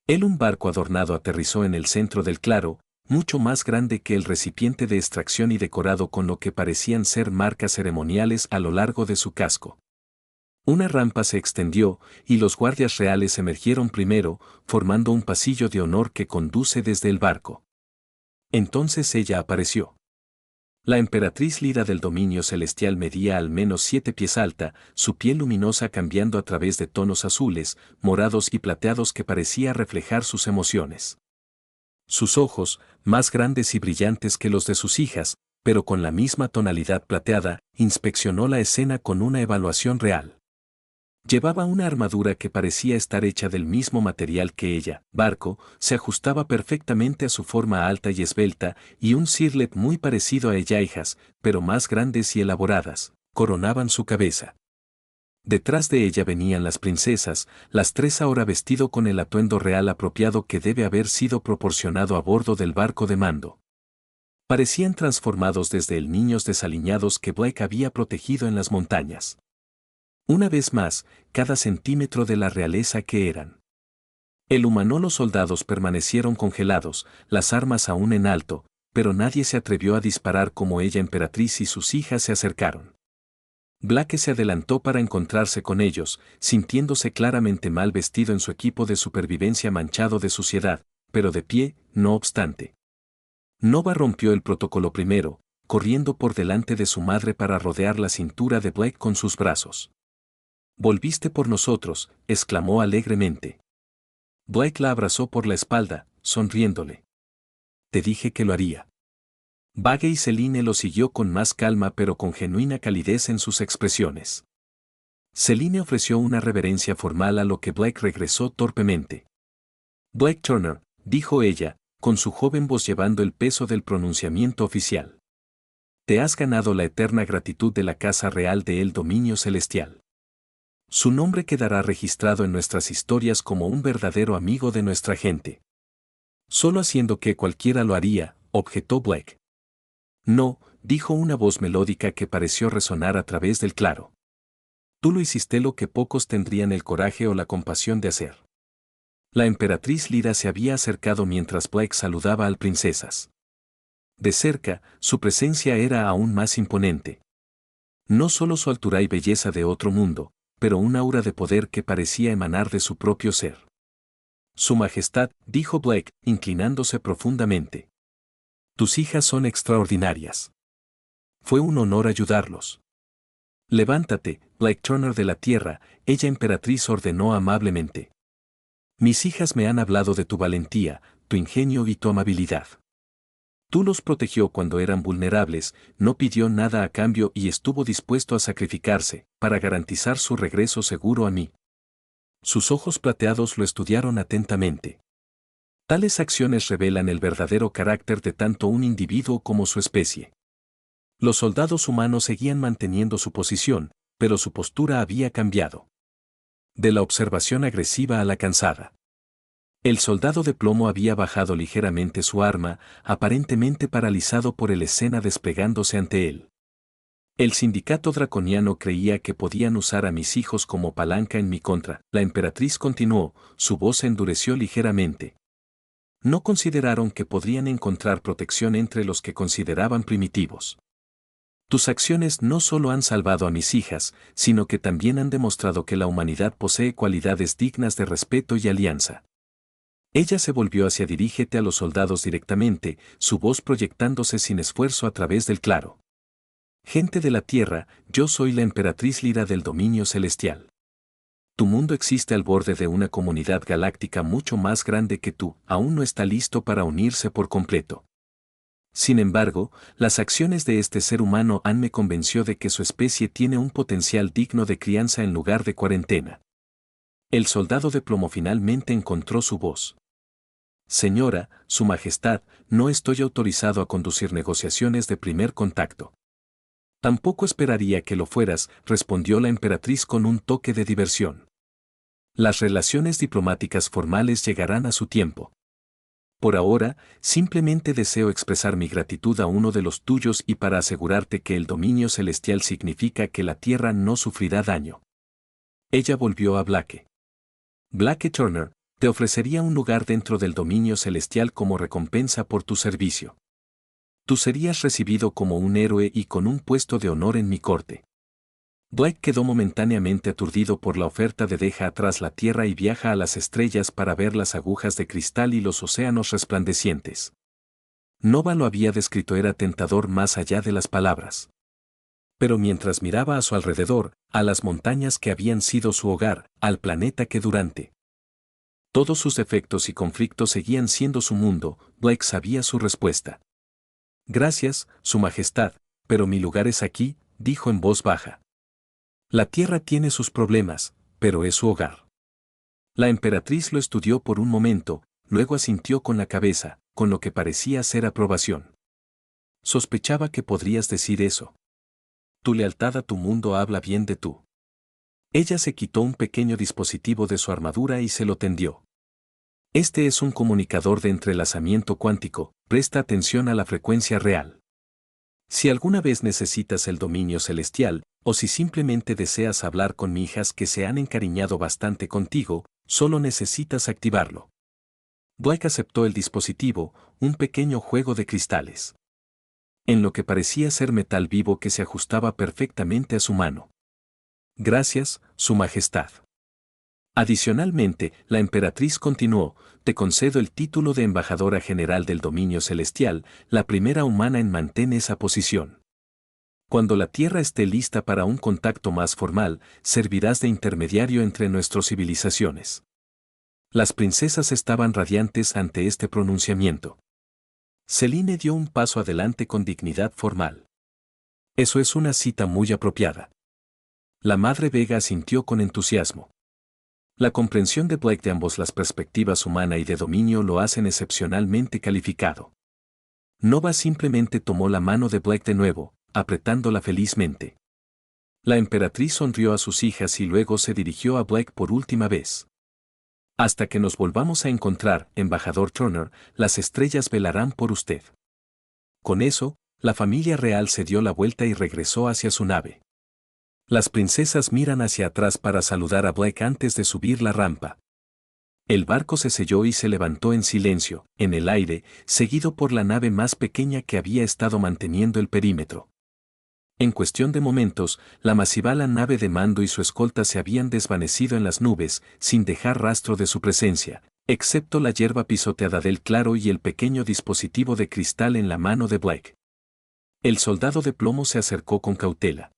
Un barco adornado aterrizó en el centro del claro, mucho más grande que el recipiente de extracción y decorado con lo que parecían ser marcas ceremoniales a lo largo de su casco. Una rampa se extendió, y los guardias reales emergieron primero, formando un pasillo de honor que conduce desde el barco. Entonces ella apareció. La emperatriz Lira del dominio celestial medía al menos 7 pies alta, su piel luminosa cambiando a través de tonos azules, morados y plateados que parecía reflejar sus emociones. Sus ojos, más grandes y brillantes que los de sus hijas, pero con la misma tonalidad plateada, inspeccionó la escena con una evaluación real. Llevaba una armadura que parecía estar hecha del mismo material que ella, barco, se ajustaba perfectamente a su forma alta y esbelta, y un cirlet muy parecido a ella, hijas, pero más grandes y elaboradas, coronaban su cabeza. Detrás de ella venían las princesas, las tres ahora vestido con el atuendo real apropiado que debe haber sido proporcionado a bordo del barco de mando. Parecían transformados desde el niños desaliñados que Blake había protegido en las montañas. Una vez más, cada centímetro de la realeza que eran. El humano, los soldados permanecieron congelados, las armas aún en alto, pero nadie se atrevió a disparar como ella. Emperatriz y sus hijas se acercaron. Blake se adelantó para encontrarse con ellos, sintiéndose claramente mal vestido en su equipo de supervivencia manchado de suciedad, pero de pie, no obstante. Nova rompió el protocolo primero, corriendo por delante de su madre para rodear la cintura de Blake con sus brazos. «Volviste por nosotros», exclamó alegremente. Blake la abrazó por la espalda, sonriéndole. «Te dije que lo haría». Vague y Celine lo siguió con más calma pero con genuina calidez en sus expresiones. Celine ofreció una reverencia formal a lo que Blake regresó torpemente. Blake Turner, dijo ella, con su joven voz llevando el peso del pronunciamiento oficial. Te has ganado la eterna gratitud de la Casa Real de El Dominio Celestial. Su nombre quedará registrado en nuestras historias como un verdadero amigo de nuestra gente. Solo haciendo que cualquiera lo haría, objetó Blake. No, dijo una voz melódica que pareció resonar a través del claro. Tú lo hiciste lo que pocos tendrían el coraje o la compasión de hacer. La emperatriz Lyra se había acercado mientras Blake saludaba al princesas. De cerca, su presencia era aún más imponente. No solo su altura y belleza de otro mundo, pero un aura de poder que parecía emanar de su propio ser. Su Majestad, dijo Blake, inclinándose profundamente. Tus hijas son extraordinarias. Fue un honor ayudarlos. Levántate, Blake Turner de la Tierra, ella emperatriz ordenó amablemente. Mis hijas me han hablado de tu valentía, tu ingenio y tu amabilidad. Tú los protegió cuando eran vulnerables, no pidió nada a cambio y estuvo dispuesto a sacrificarse, para garantizar su regreso seguro a mí. Sus ojos plateados lo estudiaron atentamente. Tales acciones revelan el verdadero carácter de tanto un individuo como su especie. Los soldados humanos seguían manteniendo su posición, pero su postura había cambiado. De la observación agresiva a la cansada. El soldado de plomo había bajado ligeramente su arma, aparentemente paralizado por la escena desplegándose ante él. El sindicato draconiano creía que podían usar a mis hijos como palanca en mi contra. La emperatriz continuó, su voz se endureció ligeramente. No consideraron que podrían encontrar protección entre los que consideraban primitivos. Tus acciones no solo han salvado a mis hijas, sino que también han demostrado que la humanidad posee cualidades dignas de respeto y alianza. Ella se volvió hacia dirígete a los soldados directamente, su voz proyectándose sin esfuerzo a través del claro. Gente de la tierra, yo soy la emperatriz Lyra del dominio celestial. Tu mundo existe al borde de una comunidad galáctica mucho más grande que tú, aún no está listo para unirse por completo. Sin embargo, las acciones de este ser humano me convenció de que su especie tiene un potencial digno de crianza en lugar de cuarentena. El soldado de plomo finalmente encontró su voz. Señora, Su Majestad, no estoy autorizado a conducir negociaciones de primer contacto. Tampoco esperaría que lo fueras, respondió la emperatriz con un toque de diversión. Las relaciones diplomáticas formales llegarán a su tiempo. Por ahora, simplemente deseo expresar mi gratitud a uno de los tuyos y para asegurarte que el dominio celestial significa que la tierra no sufrirá daño. Ella volvió a Blake. Blake Turner, te ofrecería un lugar dentro del dominio celestial como recompensa por tu servicio. Tú serías recibido como un héroe y con un puesto de honor en mi corte. Blake quedó momentáneamente aturdido por la oferta de deja atrás la tierra y viaja a las estrellas para ver las agujas de cristal y los océanos resplandecientes. Nova lo había descrito era tentador más allá de las palabras. Pero mientras miraba a su alrededor, a las montañas que habían sido su hogar, al planeta que durante todos sus defectos y conflictos seguían siendo su mundo, Blake sabía su respuesta. Gracias, Su Majestad, pero mi lugar es aquí, dijo en voz baja. La tierra tiene sus problemas, pero es su hogar. La emperatriz lo estudió por un momento, luego asintió con la cabeza, con lo que parecía ser aprobación. Sospechaba que podrías decir eso. Tu lealtad a tu mundo habla bien de tú. Ella se quitó un pequeño dispositivo de su armadura y se lo tendió. Este es un comunicador de entrelazamiento cuántico, presta atención a la frecuencia real. Si alguna vez necesitas el dominio celestial, o si simplemente deseas hablar con mis hijas que se han encariñado bastante contigo, solo necesitas activarlo. Blake aceptó el dispositivo, un pequeño juego de cristales. En lo que parecía ser metal vivo que se ajustaba perfectamente a su mano. Gracias, Su Majestad. Adicionalmente, la emperatriz continuó, te concedo el título de embajadora general del dominio celestial, la primera humana en mantener esa posición. Cuando la Tierra esté lista para un contacto más formal, servirás de intermediario entre nuestras civilizaciones. Las princesas estaban radiantes ante este pronunciamiento. Celine dio un paso adelante con dignidad formal. Eso es una cita muy apropiada. La madre Vega asintió con entusiasmo. La comprensión de Blake de ambos las perspectivas humana y de dominio lo hacen excepcionalmente calificado. Nova simplemente tomó la mano de Blake de nuevo, apretándola felizmente. La emperatriz sonrió a sus hijas y luego se dirigió a Blake por última vez. Hasta que nos volvamos a encontrar, embajador Turner, las estrellas velarán por usted. Con eso, la familia real se dio la vuelta y regresó hacia su nave. Las princesas miran hacia atrás para saludar a Blake antes de subir la rampa. El barco se selló y se levantó en silencio, en el aire, seguido por la nave más pequeña que había estado manteniendo el perímetro. En cuestión de momentos, la masivala nave de mando y su escolta se habían desvanecido en las nubes, sin dejar rastro de su presencia, excepto la hierba pisoteada del claro y el pequeño dispositivo de cristal en la mano de Blake. El soldado de plomo se acercó con cautela.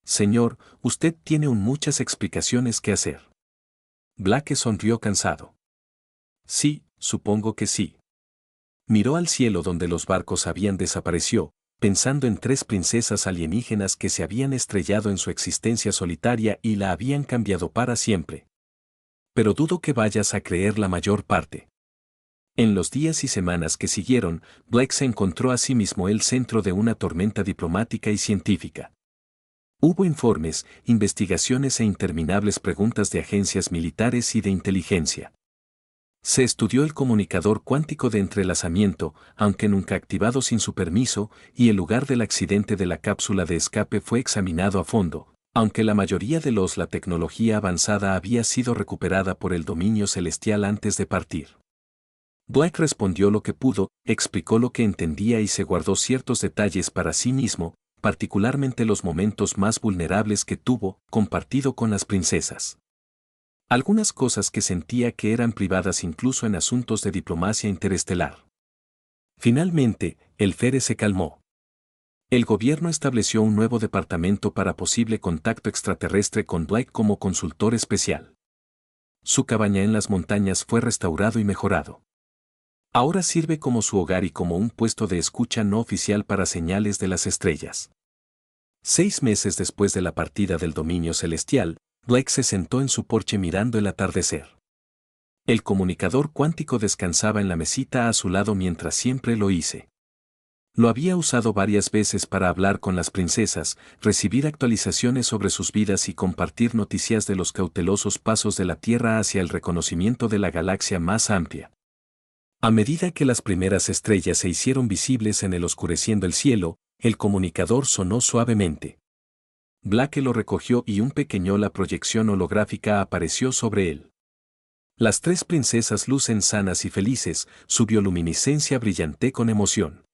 Señor, usted tiene muchas explicaciones que hacer. Blake sonrió cansado. Sí, supongo que sí. Miró al cielo donde los barcos habían desaparecido, pensando en 3 princesas alienígenas que se habían estrellado en su existencia solitaria y la habían cambiado para siempre. Pero dudo que vayas a creer la mayor parte. En los días y semanas que siguieron, Blake se encontró a sí mismo el centro de una tormenta diplomática y científica. Hubo informes, investigaciones e interminables preguntas de agencias militares y de inteligencia. Se estudió el comunicador cuántico de entrelazamiento, aunque nunca activado sin su permiso, y el lugar del accidente de la cápsula de escape fue examinado a fondo, aunque la mayoría de la tecnología avanzada había sido recuperada por el dominio celestial antes de partir. Blake respondió lo que pudo, explicó lo que entendía y se guardó ciertos detalles para sí mismo, particularmente los momentos más vulnerables que tuvo, compartido con las princesas. Algunas cosas que sentía que eran privadas incluso en asuntos de diplomacia interestelar. Finalmente, el FERE se calmó. El gobierno estableció un nuevo departamento para posible contacto extraterrestre con Blake como consultor especial. Su cabaña en las montañas fue restaurado y mejorado. Ahora sirve como su hogar y como un puesto de escucha no oficial para señales de las estrellas. 6 meses después de la partida del dominio celestial, Blake se sentó en su porche mirando el atardecer. El comunicador cuántico descansaba en la mesita a su lado mientras siempre lo hice. Lo había usado varias veces para hablar con las princesas, recibir actualizaciones sobre sus vidas y compartir noticias de los cautelosos pasos de la Tierra hacia el reconocimiento de la galaxia más amplia. A medida que las primeras estrellas se hicieron visibles en el oscureciendo el cielo, el comunicador sonó suavemente. Blake lo recogió y un pequeñola proyección holográfica apareció sobre él. Las 3 princesas lucen sanas y felices, su bioluminiscencia brillante con emoción.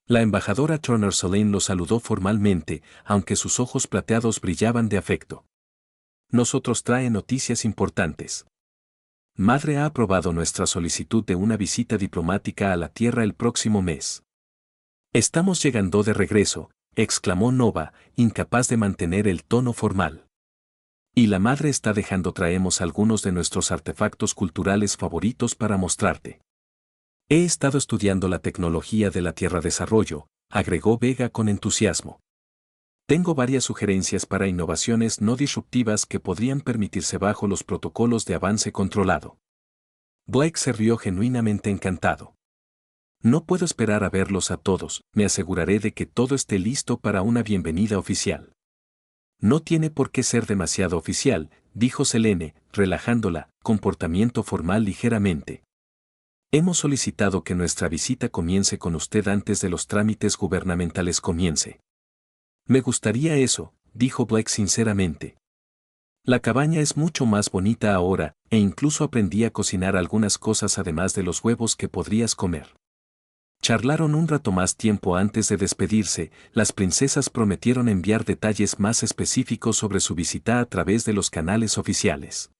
La embajadora Turner Solane lo saludó formalmente, aunque sus ojos plateados brillaban de afecto. Nosotros trae noticias importantes. Madre ha aprobado nuestra solicitud de una visita diplomática a la Tierra el próximo mes. Estamos llegando de regreso, exclamó Nova, incapaz de mantener el tono formal. Y la madre está dejando traemos algunos de nuestros artefactos culturales favoritos para mostrarte. He estado estudiando la tecnología de la Tierra Desarrollo, agregó Vega con entusiasmo. Tengo varias sugerencias para innovaciones no disruptivas que podrían permitirse bajo los protocolos de avance controlado. Blake se rió genuinamente encantado. No puedo esperar a verlos a todos, me aseguraré de que todo esté listo para una bienvenida oficial. No tiene por qué ser demasiado oficial, dijo Selene, relajándola, comportamiento formal ligeramente. Hemos solicitado que nuestra visita comience con usted antes de los trámites gubernamentales comience. Me gustaría eso, dijo Blake sinceramente. La cabaña es mucho más bonita ahora, e incluso aprendí a cocinar algunas cosas además de los huevos que podrías comer. Charlaron un rato más tiempo antes de despedirse, las princesas prometieron enviar detalles más específicos sobre su visita a través de los canales oficiales.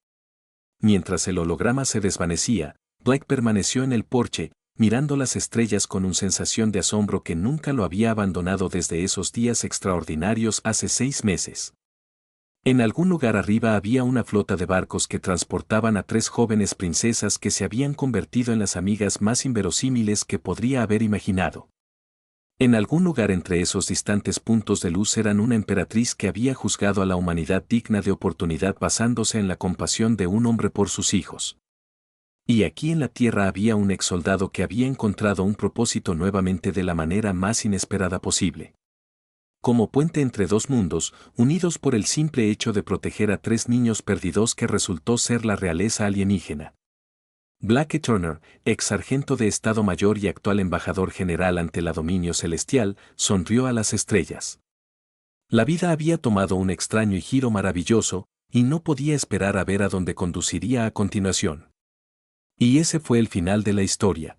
Mientras el holograma se desvanecía, Blake permaneció en el porche, mirando las estrellas con una sensación de asombro que nunca lo había abandonado desde esos días extraordinarios hace 6 meses. En algún lugar arriba había una flota de barcos que transportaban a 3 jóvenes princesas que se habían convertido en las amigas más inverosímiles que podría haber imaginado. En algún lugar entre esos distantes puntos de luz eran una emperatriz que había juzgado a la humanidad digna de oportunidad basándose en la compasión de un hombre por sus hijos. Y aquí en la tierra había un exsoldado que había encontrado un propósito nuevamente de la manera más inesperada posible. Como puente entre dos mundos, unidos por el simple hecho de proteger a 3 niños perdidos que resultó ser la realeza alienígena. Blake Turner, ex sargento de Estado Mayor y actual embajador general ante la Dominio Celestial, sonrió a las estrellas. La vida había tomado un extraño y giro maravilloso, y no podía esperar a ver a dónde conduciría a continuación. Y ese fue el final de la historia.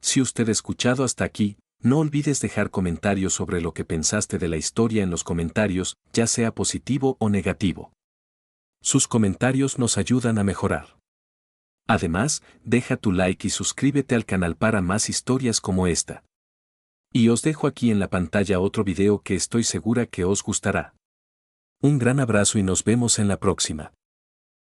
Si usted ha escuchado hasta aquí, no olvides dejar comentarios sobre lo que pensaste de la historia en los comentarios, ya sea positivo o negativo. Sus comentarios nos ayudan a mejorar. Además, deja tu like y suscríbete al canal para más historias como esta. Y os dejo aquí en la pantalla otro video que estoy segura que os gustará. Un gran abrazo y nos vemos en la próxima.